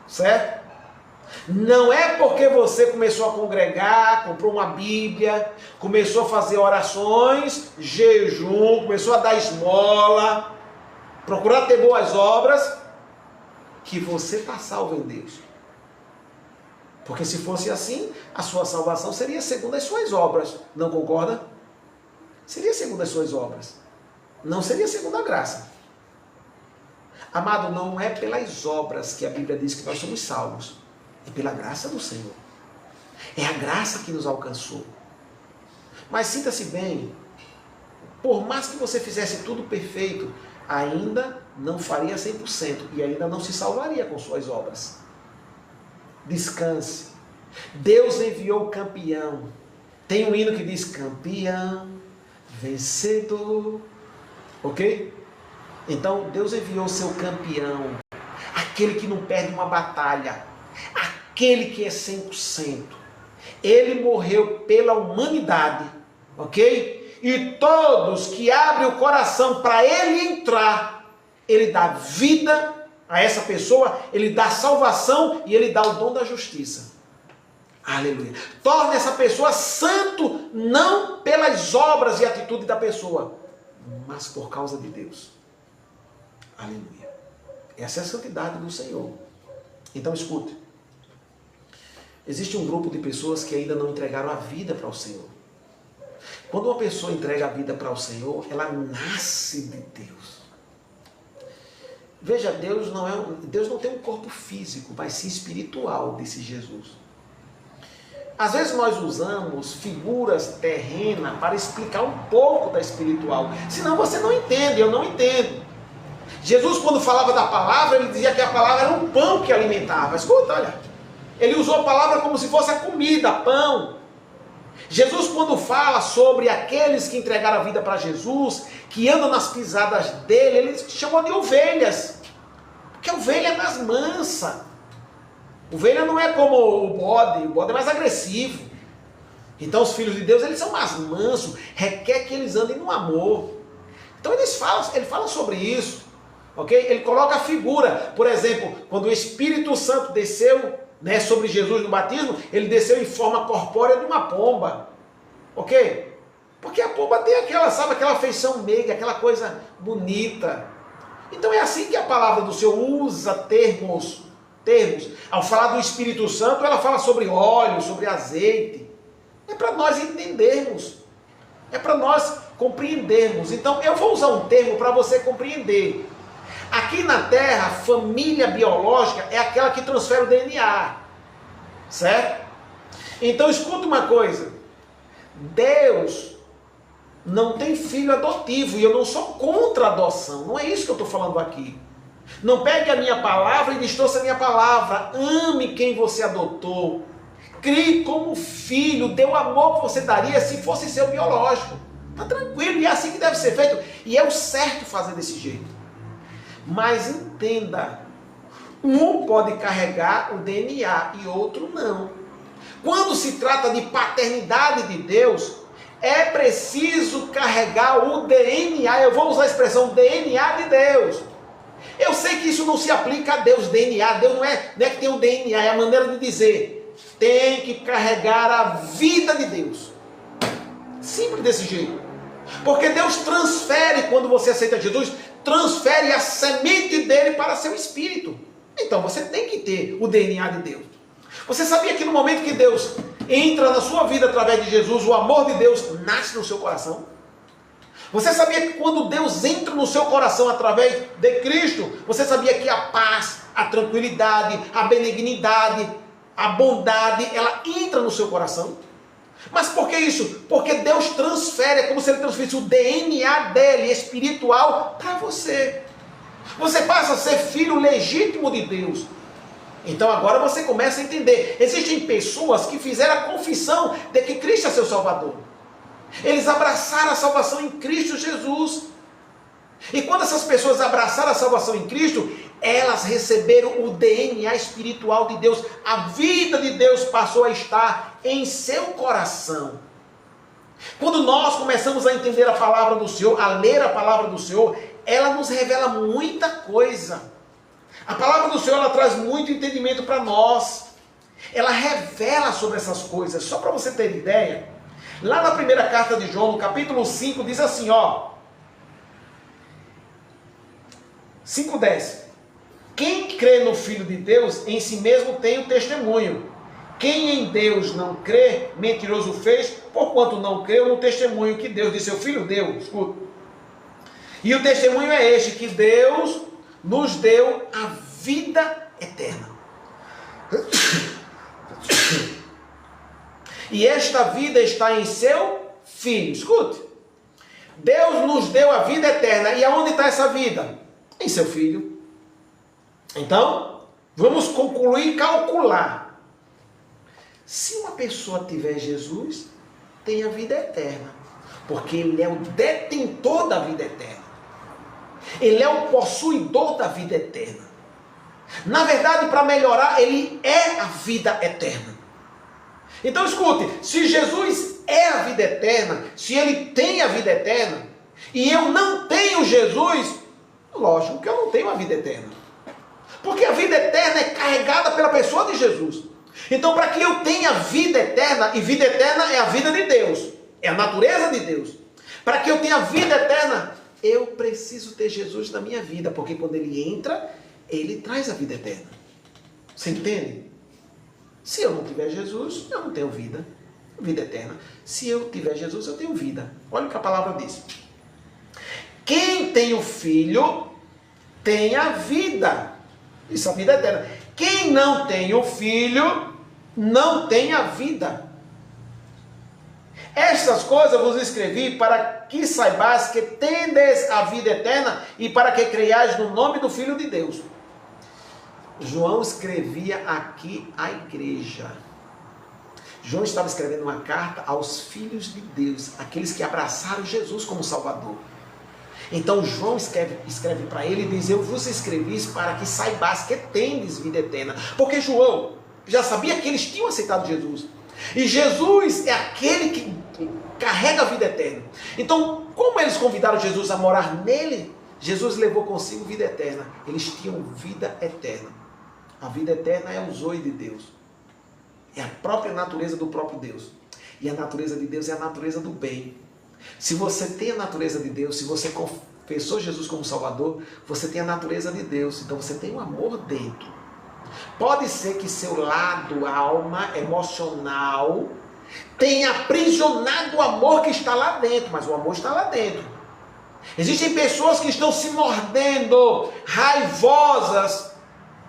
Certo? Não é porque você começou a congregar, comprou uma Bíblia, começou a fazer orações, jejum, começou a dar esmola, procurar ter boas obras, que você está salvo em Deus. Porque se fosse assim, a sua salvação seria segundo as suas obras. Não concorda? Seria segundo as suas obras. Não seria segundo a graça. Amado, não é pelas obras que a Bíblia diz que nós somos salvos. É pela graça do Senhor. É a graça que nos alcançou. Mas sinta-se bem. Por mais que você fizesse tudo perfeito, ainda não faria 100% e ainda não se salvaria com suas obras. Descanse. Deus enviou o campeão. Tem um hino que diz: campeão, vencedor. Ok? Então Deus enviou o seu campeão, aquele que não perde uma batalha, aquele que é 100%. Ele morreu pela humanidade, ok? E todos que abrem o coração para ele entrar, ele dá vida a essa pessoa, ele dá salvação e ele dá o dom da justiça. Aleluia. Torna essa pessoa santo, não pelas obras e atitude da pessoa, mas por causa de Deus. Aleluia. Essa é a santidade do Senhor. Então escute. Existe um grupo de pessoas que ainda não entregaram a vida para o Senhor. Quando uma pessoa entrega a vida para o Senhor, ela nasce de Deus. Veja, Deus não tem um corpo físico, mas sim espiritual, disse Jesus. Às vezes nós usamos figuras terrenas para explicar um pouco da espiritual. Senão você não entende, eu não entendo. Jesus, quando falava da palavra, ele dizia que a palavra era um pão que alimentava. Escuta, olha. Ele usou a palavra como se fosse a comida, pão. Jesus, quando fala sobre aqueles que entregaram a vida para Jesus, que andam nas pisadas dele, ele chamou de ovelhas. Porque a ovelha é mais mansa. Ovelha não é como o bode é mais agressivo. Então os filhos de Deus, eles são mais mansos, requer que eles andem no amor. Então ele fala sobre isso, ok? Ele coloca a figura, por exemplo, quando o Espírito Santo desceu, né, sobre Jesus no batismo, ele desceu em forma corpórea de uma pomba, ok? Porque a pomba tem aquela feição meiga, aquela coisa bonita. Então é assim que a palavra do Senhor usa termos. Ao falar do Espírito Santo, ela fala sobre óleo, sobre azeite. É para nós entendermos. É para nós compreendermos. Então, eu vou usar um termo para você compreender. Aqui na Terra, família biológica é aquela que transfere o DNA. Certo? Então, escuta uma coisa. Deus não tem filho adotivo. E eu não sou contra a adoção. Não é isso que eu estou falando aqui. Não pegue a minha palavra e distorça a minha palavra. Ame quem você adotou. Crie como filho. Dê o amor que você daria se fosse seu biológico. Está tranquilo, e é assim que deve ser feito. E é o certo fazer desse jeito. Mas entenda. Um pode carregar o DNA e outro não. Quando se trata de paternidade de Deus, é preciso carregar o DNA. Eu vou usar a expressão DNA de Deus. Eu sei que isso não se aplica a Deus, DNA. Deus não é que tem um DNA, é a maneira de dizer. Tem que carregar a vida de Deus. Simples desse jeito. Porque Deus transfere, quando você aceita Jesus, transfere a semente dele para seu espírito. Então você tem que ter o DNA de Deus. Você sabia que no momento que Deus entra na sua vida através de Jesus, o amor de Deus nasce no seu coração? Você sabia que quando Deus entra no seu coração através de Cristo, você sabia que a paz, a tranquilidade, a benignidade, a bondade, ela entra no seu coração? Mas por que isso? Porque Deus transfere, é como se ele transferisse o DNA dele, espiritual, para você. Você passa a ser filho legítimo de Deus. Então agora você começa a entender. Existem pessoas que fizeram a confissão de que Cristo é seu Salvador. Eles abraçaram a salvação em Cristo Jesus. E quando essas pessoas abraçaram a salvação em Cristo, elas receberam o DNA espiritual de Deus. A vida de Deus passou a estar em seu coração. Quando nós começamos a entender a palavra do Senhor, a ler a palavra do Senhor, ela nos revela muita coisa. A palavra do Senhor, ela traz muito entendimento para nós. Ela revela sobre essas coisas. Só para você ter ideia, lá na primeira carta de João, no capítulo 5, diz assim, 5:10. Quem crê no Filho de Deus, em si mesmo tem o testemunho. Quem em Deus não crê, mentiroso fez, porquanto não creu no testemunho que Deus de seu Filho deu. Escuta. E o testemunho é este, que Deus nos deu a vida eterna. E esta vida está em seu Filho. Escute. Deus nos deu a vida eterna. E aonde está essa vida? Em seu Filho. Então, vamos concluir e calcular. Se uma pessoa tiver Jesus, tem a vida eterna. Porque Ele é o detentor da vida eterna. Ele é o possuidor da vida eterna. Na verdade, para melhorar, Ele é a vida eterna. Então escute, se Jesus é a vida eterna, se Ele tem a vida eterna, e eu não tenho Jesus, lógico que eu não tenho a vida eterna. Porque a vida eterna é carregada pela pessoa de Jesus. Então, para que eu tenha vida eterna, e vida eterna é a vida de Deus, é a natureza de Deus. Para que eu tenha vida eterna, eu preciso ter Jesus na minha vida, porque quando Ele entra, Ele traz a vida eterna. Você entende? Se eu não tiver Jesus, eu não tenho vida eterna. Se eu tiver Jesus, eu tenho vida. Olha o que a palavra diz. Quem tem o Filho, tem a vida. Isso é a vida eterna. Quem não tem o Filho, não tem a vida. Estas coisas vos escrevi para que saibais que tendes a vida eterna e para que creiais no nome do Filho de Deus. João escrevia aqui à igreja. João estava escrevendo uma carta aos filhos de Deus, aqueles que abraçaram Jesus como Salvador. Então João escreve para ele e diz, eu vos escrevi para que saibais que tendes vida eterna. Porque João já sabia que eles tinham aceitado Jesus. E Jesus é aquele que carrega a vida eterna. Então, como eles convidaram Jesus a morar nele, Jesus levou consigo vida eterna. Eles tinham vida eterna. A vida eterna é o zoe de Deus. É a própria natureza do próprio Deus. E a natureza de Deus é a natureza do bem. Se você tem a natureza de Deus, se você confessou Jesus como Salvador, você tem a natureza de Deus. Então você tem um amor dentro. Pode ser que seu lado, alma, emocional, tenha aprisionado o amor que está lá dentro, mas o amor está lá dentro. Existem pessoas que estão se mordendo, raivosas,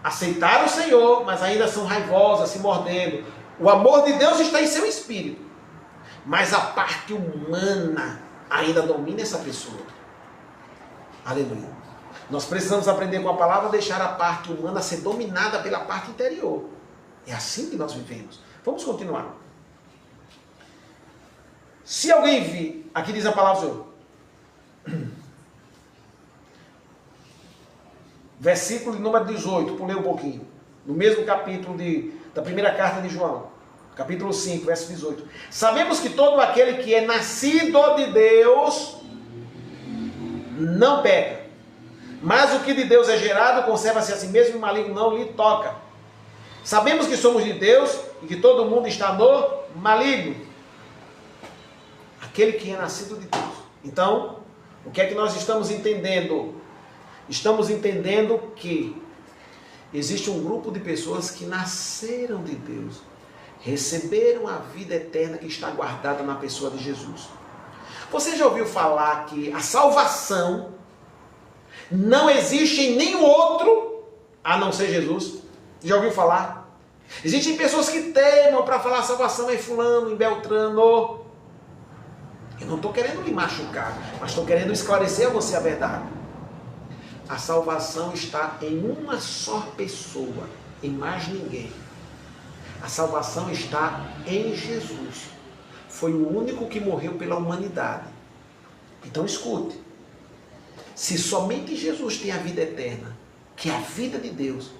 aceitaram o Senhor, mas ainda são raivosas, se mordendo. O amor de Deus está em seu espírito, mas a parte humana ainda domina essa pessoa. Aleluia. Nós precisamos aprender com a palavra, deixar a parte humana ser dominada pela parte interior. É assim que nós vivemos. Vamos continuar. Se alguém vir, aqui diz a palavra do Senhor, versículo número 18, pulei um pouquinho, no mesmo capítulo da primeira carta de João, capítulo 5, verso 18. Sabemos que todo aquele que é nascido de Deus não peca. Mas o que de Deus é gerado, conserva-se a si mesmo e o maligno não lhe toca. Sabemos que somos de Deus e que todo mundo está no maligno. Aquele que é nascido de Deus. Então, o que é que nós estamos entendendo? Estamos entendendo que existe um grupo de pessoas que nasceram de Deus, receberam a vida eterna que está guardada na pessoa de Jesus. Você já ouviu falar que a salvação não existe em nenhum outro a não ser Jesus? Já ouviu falar? Existem pessoas que temam para falar a salvação em fulano, em Beltrano. Eu não estou querendo lhe machucar, mas estou querendo esclarecer a você a verdade. A salvação está em uma só pessoa. em mais ninguém. A salvação está em Jesus. Foi o único que morreu pela humanidade. Então escute. Se somente Jesus tem a vida eterna, que é a vida de Deus,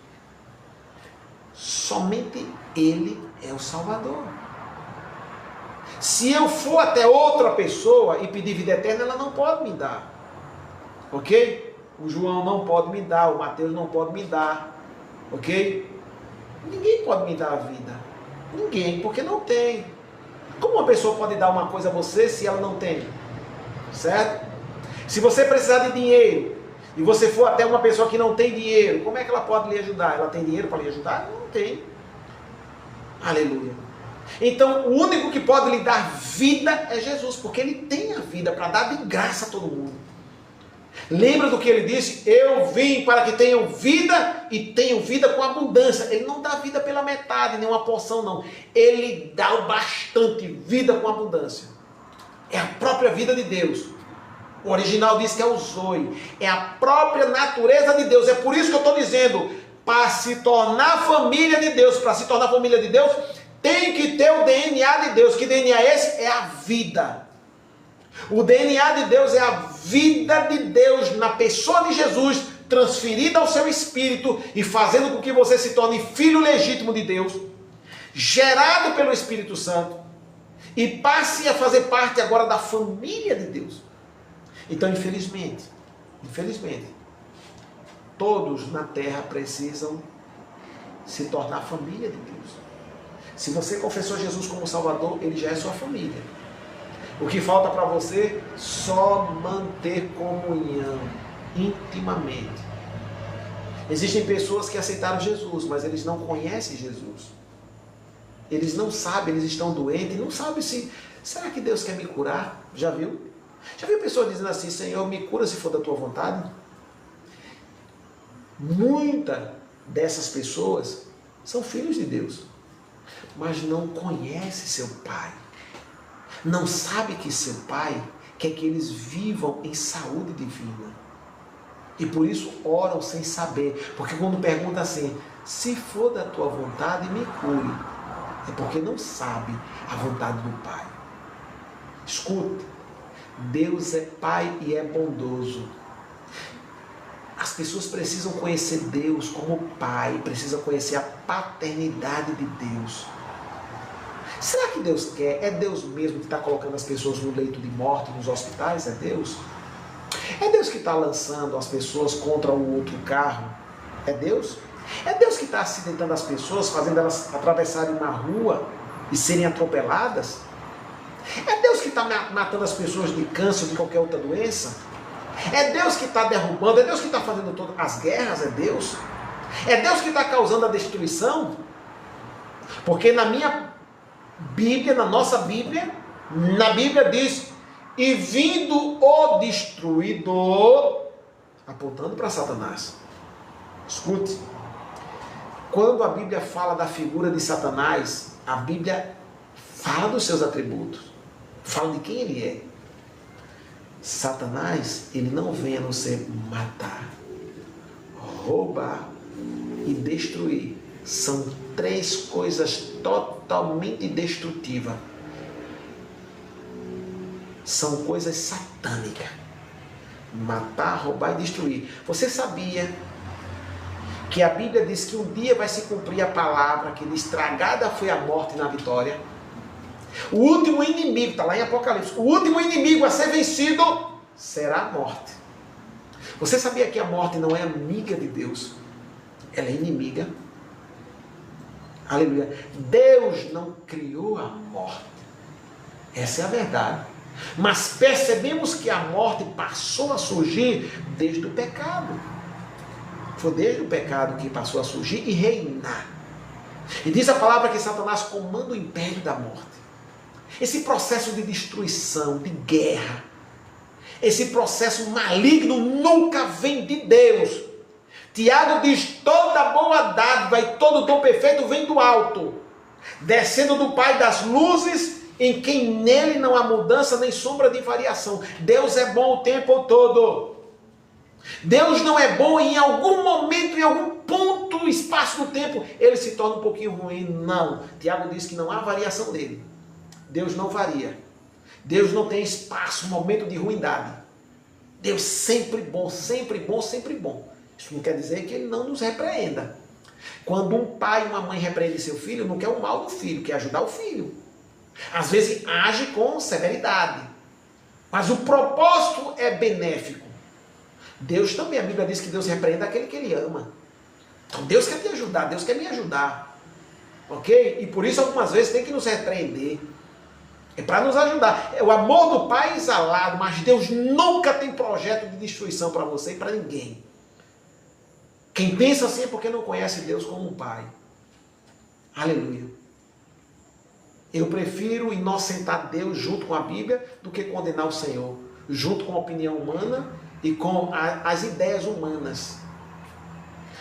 somente Ele é o Salvador. Se eu for até outra pessoa e pedir vida eterna, ela não pode me dar. Ok? O João não pode me dar, o Mateus não pode me dar. Ok? Ninguém pode me dar a vida. Ninguém, porque não tem. Como uma pessoa pode dar uma coisa a você se ela não tem? Certo? Se você precisar de dinheiro e você for até uma pessoa que não tem dinheiro, como é que ela pode lhe ajudar? Ela tem dinheiro para lhe ajudar? Não tem. Aleluia. Então, o único que pode lhe dar vida é Jesus, porque Ele tem a vida para dar de graça a todo mundo. Lembra do que Ele disse? Eu vim para que tenham vida e tenham vida com abundância. Ele não dá vida pela metade, nem uma porção não. Ele dá o bastante, vida com abundância. É a própria vida de Deus. O original diz que é o Zoe. É a própria natureza de Deus. É por isso que eu estou dizendo, para se tornar família de Deus, para se tornar família de Deus, tem que ter o DNA de Deus. Que DNA é esse? É a vida. O DNA de Deus é a vida de Deus na pessoa de Jesus, transferida ao seu espírito e fazendo com que você se torne filho legítimo de Deus, gerado pelo Espírito Santo, e passe a fazer parte agora da família de Deus. Então, infelizmente, todos na terra precisam se tornar família de Deus. Se você confessou Jesus como Salvador, Ele já é sua família. O que falta para você? Só manter comunhão intimamente. Existem pessoas que aceitaram Jesus, mas eles não conhecem Jesus. Eles não sabem, eles estão doentes, não sabem se... Será que Deus quer me curar? Já viu? Já viu pessoas dizendo assim, Senhor, me cura se for da tua vontade? Muitas dessas pessoas são filhos de Deus, mas não conhecem seu Pai. Não sabe que seu Pai quer que eles vivam em saúde divina. E por isso oram sem saber. Porque quando pergunta assim, se for da tua vontade, me cure. É porque não sabe a vontade do Pai. Escuta, Deus é Pai e é bondoso. As pessoas precisam conhecer Deus como Pai, precisam conhecer a paternidade de Deus. Será que Deus quer? É Deus mesmo que está colocando as pessoas no leito de morte, nos hospitais? É Deus? É Deus que está lançando as pessoas contra o outro carro? É Deus? É Deus que está acidentando as pessoas, fazendo elas atravessarem uma rua e serem atropeladas? É Deus que está matando as pessoas de câncer ou de qualquer outra doença? É Deus que está derrubando? É Deus que está fazendo todas as guerras? É Deus? É Deus que está causando a destruição? Porque na minha Bíblia, na nossa Bíblia, na Bíblia diz, e vindo o destruidor, apontando para Satanás. Escute, quando a Bíblia fala da figura de Satanás, a Bíblia fala dos seus atributos, fala de quem ele é. Satanás, ele não vem a não ser matar, roubar e destruir. São três coisas totalmente destrutivas. São coisas satânicas. Matar, roubar e destruir. Você sabia que a Bíblia diz que um dia vai se cumprir a palavra que diz, estragada foi a morte na vitória? O último inimigo, está lá em Apocalipse, o último inimigo a ser vencido será a morte. Você sabia que a morte não é amiga de Deus? Ela é inimiga. Aleluia. Deus não criou a morte. Essa é a verdade. Mas percebemos que a morte passou a surgir desde o pecado. Foi desde o pecado que passou a surgir e reinar. E diz a palavra que Satanás comanda o império da morte. Esse processo de destruição, de guerra, esse processo maligno nunca vem de Deus. Tiago diz, toda boa dádiva e todo dom perfeito vem do alto, descendo do Pai das luzes, em quem nele não há mudança nem sombra de variação. Deus é bom o tempo todo. Deus não é bom e em algum momento, em algum ponto, espaço do tempo, ele se torna um pouquinho ruim. não. Tiago diz que não há variação dele. Deus não varia. Deus não tem espaço, momento de ruindade. Deus sempre bom, sempre bom, sempre bom. Isso não quer dizer que ele não nos repreenda. Quando um pai e uma mãe repreendem seu filho, não quer o mal do filho, quer ajudar o filho. Às vezes age com severidade. Mas o propósito é benéfico. Deus também, a Bíblia diz que Deus repreende aquele que ele ama. Então Deus quer te ajudar, Deus quer me ajudar. Ok? E por isso algumas vezes tem que nos repreender. É para nos ajudar. É o amor do Pai exalado, mas Deus nunca tem projeto de destruição para você e para ninguém. Quem pensa assim é porque não conhece Deus como um Pai. Aleluia. Eu prefiro inocentar Deus junto com a Bíblia do que condenar o Senhor, junto com a opinião humana e com as ideias humanas.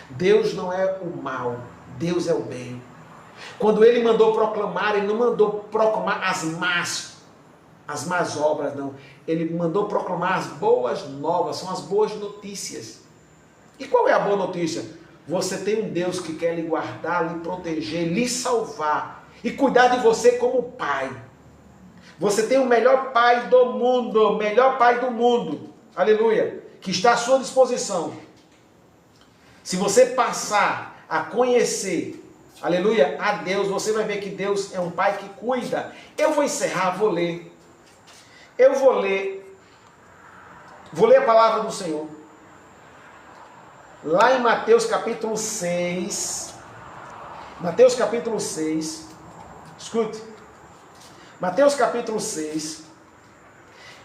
Deus não é o mal, Deus é o bem. Quando ele mandou proclamar, ele não mandou proclamar as más obras, não. Ele mandou proclamar as boas novas, são as boas notícias. E qual é a boa notícia? Você tem um Deus que quer lhe guardar, lhe proteger, lhe salvar e cuidar de você como pai. Você tem o melhor pai do mundo, aleluia, que está à sua disposição. Se você passar a conhecer, aleluia, a Deus, você vai ver que Deus é um pai que cuida. Eu vou encerrar, vou ler a palavra do Senhor. Lá em Mateus capítulo 6, escute, Mateus capítulo 6,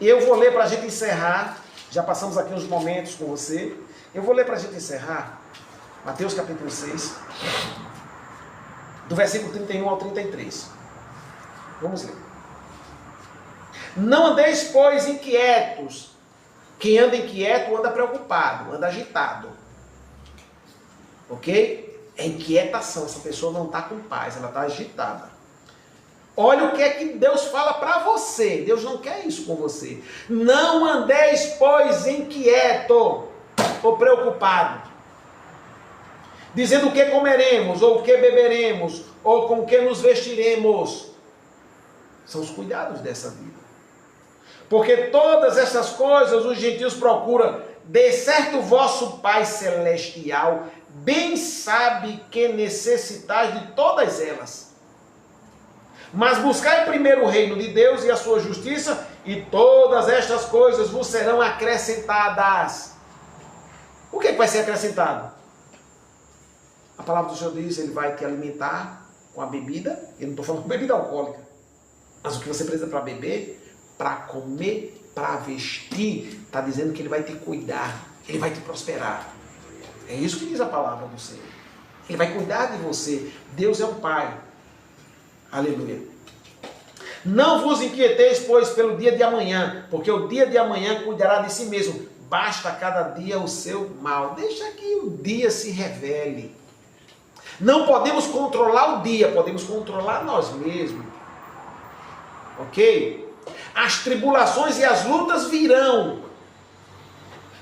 e eu vou ler para a gente encerrar, já passamos aqui uns momentos com você, eu vou ler para a gente encerrar, Mateus capítulo 6, do versículo 31 ao 33, vamos ler. Não andeis, pois, inquietos. Quem anda inquieto anda preocupado, anda agitado. Ok? É inquietação, essa pessoa não está com paz, ela está agitada. Olha o que é que Deus fala para você. Deus não quer isso com você. Não andeis, pois, inquieto ou preocupado, dizendo o que comeremos, ou o que beberemos, ou com o que nos vestiremos. São os cuidados dessa vida. Porque todas essas coisas os gentios procuram. De certo vosso Pai Celestial bem sabe que necessitais de todas elas. Mas buscai primeiro o reino de Deus e a sua justiça, e todas estas coisas vos serão acrescentadas. O que vai ser acrescentado? A palavra do Senhor diz, ele vai te alimentar com a bebida. Eu não estou falando bebida alcoólica. Mas o que você precisa para beber, para comer, para vestir, está dizendo que ele vai te cuidar, ele vai te prosperar. É isso que diz a palavra do Senhor. Ele vai cuidar de você. Deus é um Pai. Aleluia. Não vos inquieteis, pois, pelo dia de amanhã, porque o dia de amanhã cuidará de si mesmo. Basta cada dia o seu mal. Deixa que o dia se revele. Não podemos controlar o dia, podemos controlar nós mesmos. Ok? As tribulações e as lutas virão,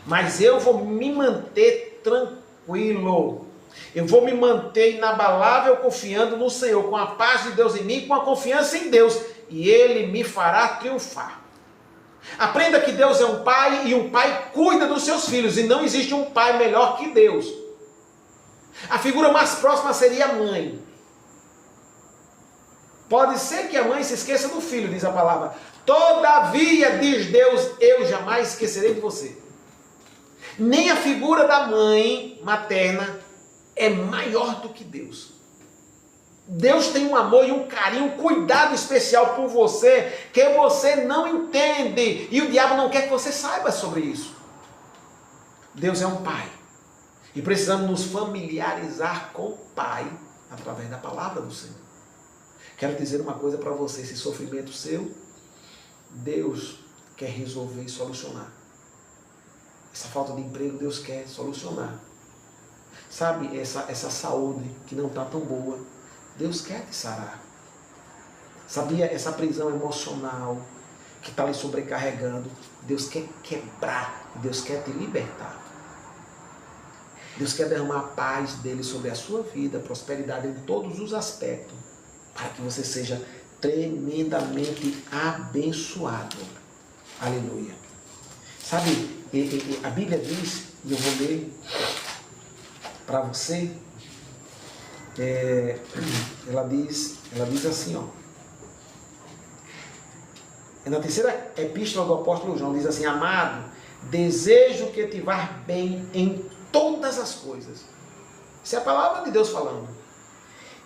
mas eu vou me manter tranquilo. Eu vou me manter inabalável, confiando no Senhor, com a paz de Deus em mim, com a confiança em Deus, e Ele me fará triunfar. Aprenda que Deus é um pai, e um pai cuida dos seus filhos, e não existe um pai melhor que Deus. A figura mais próxima seria a mãe. Pode ser que a mãe se esqueça do filho, diz a palavra. Todavia, diz Deus, eu jamais esquecerei de você. Nem a figura da mãe materna é maior do que Deus. Deus tem um amor e um carinho, um cuidado especial por você, que você não entende. E o diabo não quer que você saiba sobre isso. Deus é um Pai. E precisamos nos familiarizar com o Pai, através da palavra do Senhor. Quero dizer uma coisa para você, esse sofrimento seu, Deus quer resolver e solucionar. Essa falta de emprego, Deus quer solucionar. Sabe, essa saúde que não está tão boa, Deus quer te sarar. Sabia, essa prisão emocional que está lhe sobrecarregando, Deus quer quebrar, Deus quer te libertar. Deus quer derramar a paz dele sobre a sua vida, prosperidade em todos os aspectos, para que você seja tremendamente abençoado. Aleluia. Sabe, a Bíblia diz, e eu vou ler para você, ela diz assim, ó. Na terceira epístola do apóstolo João, diz assim: amado, desejo que te vá bem em todas as coisas. Isso é a palavra de Deus falando.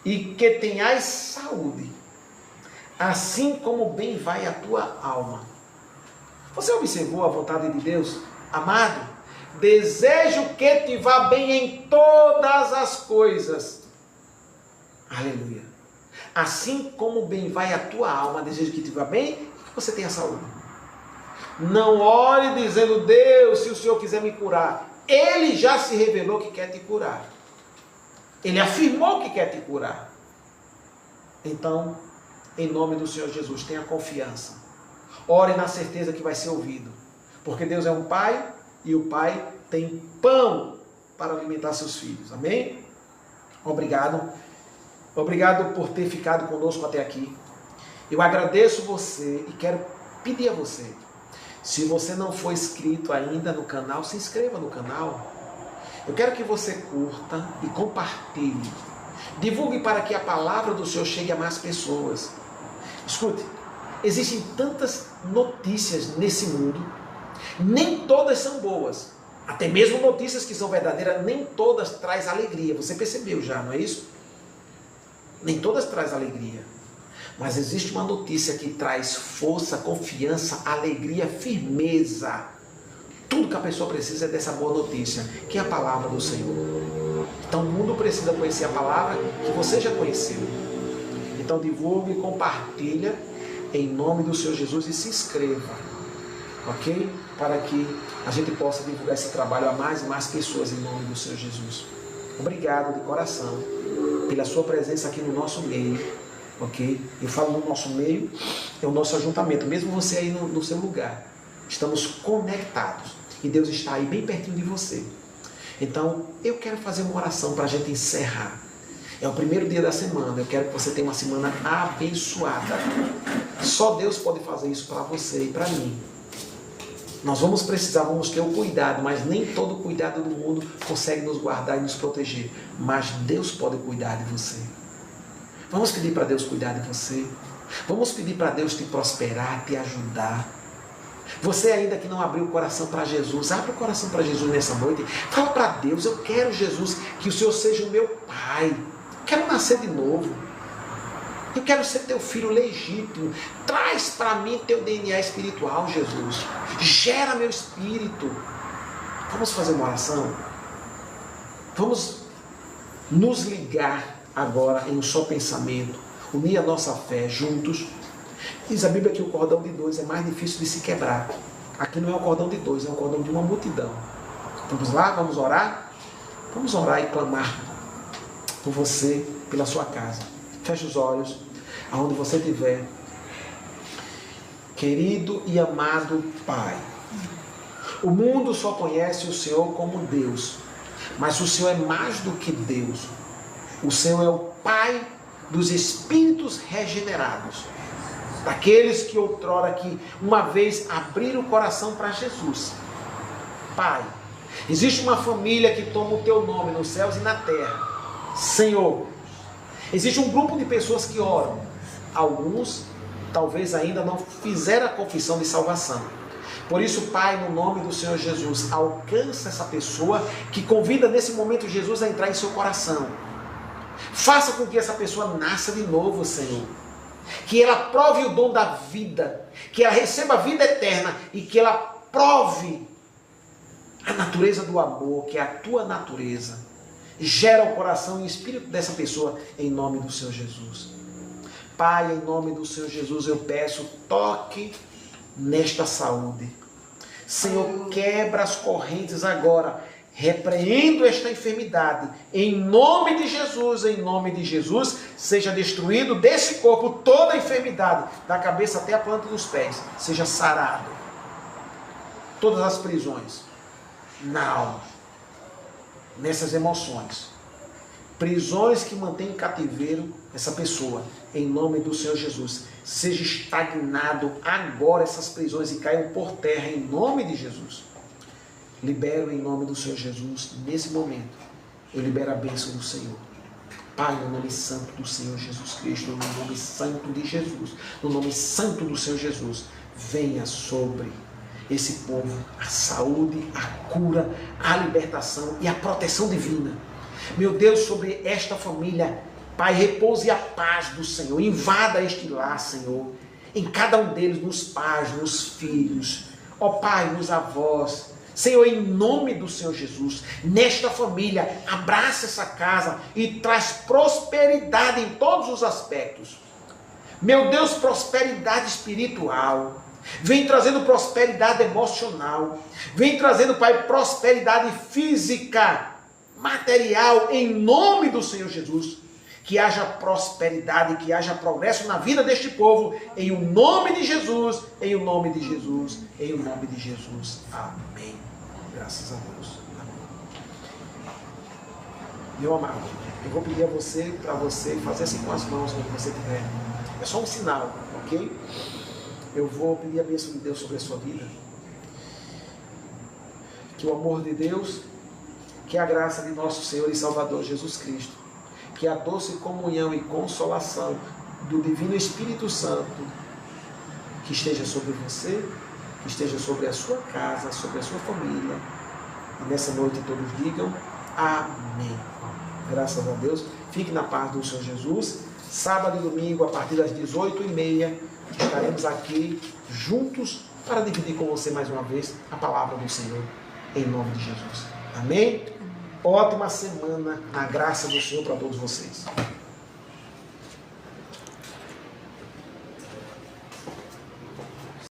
E que tenhais saúde, assim como bem vai a tua alma. Você observou a vontade de Deus? Amado, desejo que te vá bem em todas as coisas. Aleluia. Assim como bem vai a tua alma, desejo que te vá bem, que você tenha saúde. Não ore dizendo: Deus, se o Senhor quiser me curar. Ele já se revelou que quer te curar. Ele afirmou que quer te curar. Então, em nome do Senhor Jesus, tenha confiança. Ore na certeza que vai ser ouvido. Porque Deus é um pai e o pai tem pão para alimentar seus filhos. Amém? Obrigado. Obrigado por ter ficado conosco até aqui. Eu agradeço você e quero pedir a você, se você não for inscrito ainda no canal, se inscreva no canal. Eu quero que você curta e compartilhe. Divulgue para que a palavra do Senhor chegue a mais pessoas. Escute, existem tantas notícias nesse mundo, nem todas são boas. Até mesmo notícias que são verdadeiras, nem todas traz alegria. Você percebeu já, não é isso? Nem todas traz alegria. Mas existe uma notícia que traz força, confiança, alegria, firmeza. Tudo que a pessoa precisa é dessa boa notícia, que é a palavra do Senhor. Então o mundo precisa conhecer a palavra que você já conheceu. Então divulgue, compartilha em nome do Senhor Jesus e se inscreva, ok? Para que a gente possa divulgar esse trabalho a mais e mais pessoas em nome do Senhor Jesus. Obrigado de coração pela sua presença aqui no nosso meio, ok? Eu falo no nosso meio, é o nosso ajuntamento, mesmo você aí no seu lugar. Estamos conectados e Deus está aí bem pertinho de você. Então, eu quero fazer uma oração para a gente encerrar. É o primeiro dia da semana, eu quero que você tenha uma semana abençoada. Só Deus pode fazer isso para você e para mim. Nós vamos ter o cuidado, mas nem todo o cuidado do mundo consegue nos guardar e nos proteger. Mas Deus pode cuidar de você. Vamos pedir para Deus cuidar de você. Vamos pedir para Deus te prosperar, te ajudar. Você ainda que não abriu o coração para Jesus, abre o coração para Jesus nessa noite. Fala para Deus: eu quero, Jesus, que o Senhor seja o meu Pai. Eu quero nascer de novo. Eu quero ser teu filho legítimo. Traz para mim teu DNA espiritual, Jesus. Gera meu espírito. Vamos fazer uma oração? Vamos nos ligar agora em um só pensamento. Unir a nossa fé juntos. Diz a Bíblia que o cordão de dois é mais difícil de se quebrar. Aqui não é um cordão de dois, é um cordão de uma multidão. Vamos lá, vamos orar? Vamos orar e clamar por você, pela sua casa. Feche os olhos, aonde você estiver. Querido e amado Pai, o mundo só conhece o Senhor como Deus, mas o Senhor é mais do que Deus. O Senhor é o Pai dos espíritos regenerados, daqueles que outrora que uma vez abriram o coração para Jesus. Pai, existe uma família que toma o teu nome nos céus e na terra. Senhor, existe um grupo de pessoas que oram. Alguns talvez ainda não fizeram a confissão de salvação. Por isso, Pai, no nome do Senhor Jesus, alcança essa pessoa que convida nesse momento Jesus a entrar em seu coração. Faça com que essa pessoa nasça de novo, Senhor. Que ela prove o dom da vida, que ela receba a vida eterna e que ela prove a natureza do amor, que é a tua natureza. Gera o coração e o espírito dessa pessoa em nome do Senhor Jesus. Pai, em nome do Senhor Jesus, eu peço, toque nesta saúde. Senhor, quebra as correntes agora. Repreendo esta enfermidade. Em nome de Jesus, seja destruído desse corpo toda a enfermidade, da cabeça até a planta dos pés. Seja sarado. Todas as prisões na alma. nessas emoções. Prisões que mantêm em cativeiro essa pessoa, em nome do Senhor Jesus. Seja estagnado agora essas prisões e caiam por terra, em nome de Jesus. Libero em nome do Senhor Jesus, nesse momento, eu libero a bênção do Senhor. Pai, no nome santo do Senhor Jesus Cristo, no nome santo de Jesus, no nome santo do Senhor Jesus, venha sobre esse povo a saúde, a cura, a libertação e a proteção divina. Meu Deus, sobre esta família, Pai, repouse a paz do Senhor, invada este lar, Senhor, em cada um deles, nos pais, nos filhos, ó Pai, nos avós, Senhor, em nome do Senhor Jesus, nesta família, abraça essa casa e traz prosperidade em todos os aspectos. Meu Deus, prosperidade espiritual, vem trazendo prosperidade emocional, vem trazendo, Pai, prosperidade física, material, em nome do Senhor Jesus. Que haja prosperidade, que haja progresso na vida deste povo, em o nome de Jesus, em o nome de Jesus, em o nome de Jesus. Amém. Graças a Deus. Amém. Meu amado, eu vou pedir a você, para você, fazer assim com as mãos, quando você tiver. É só um sinal, ok? Eu vou pedir a bênção de Deus sobre a sua vida. Que o amor de Deus, que a graça de nosso Senhor e Salvador Jesus Cristo, que a doce comunhão e consolação do Divino Espírito Santo, que esteja sobre você, que esteja sobre a sua casa, sobre a sua família. E nessa noite todos digam amém. Graças a Deus. Fique na paz do Senhor Jesus. Sábado e domingo, a partir das 18h30, estaremos aqui juntos para dividir com você mais uma vez a palavra do Senhor, em nome de Jesus. Amém? Ótima semana na graça do Senhor para todos vocês.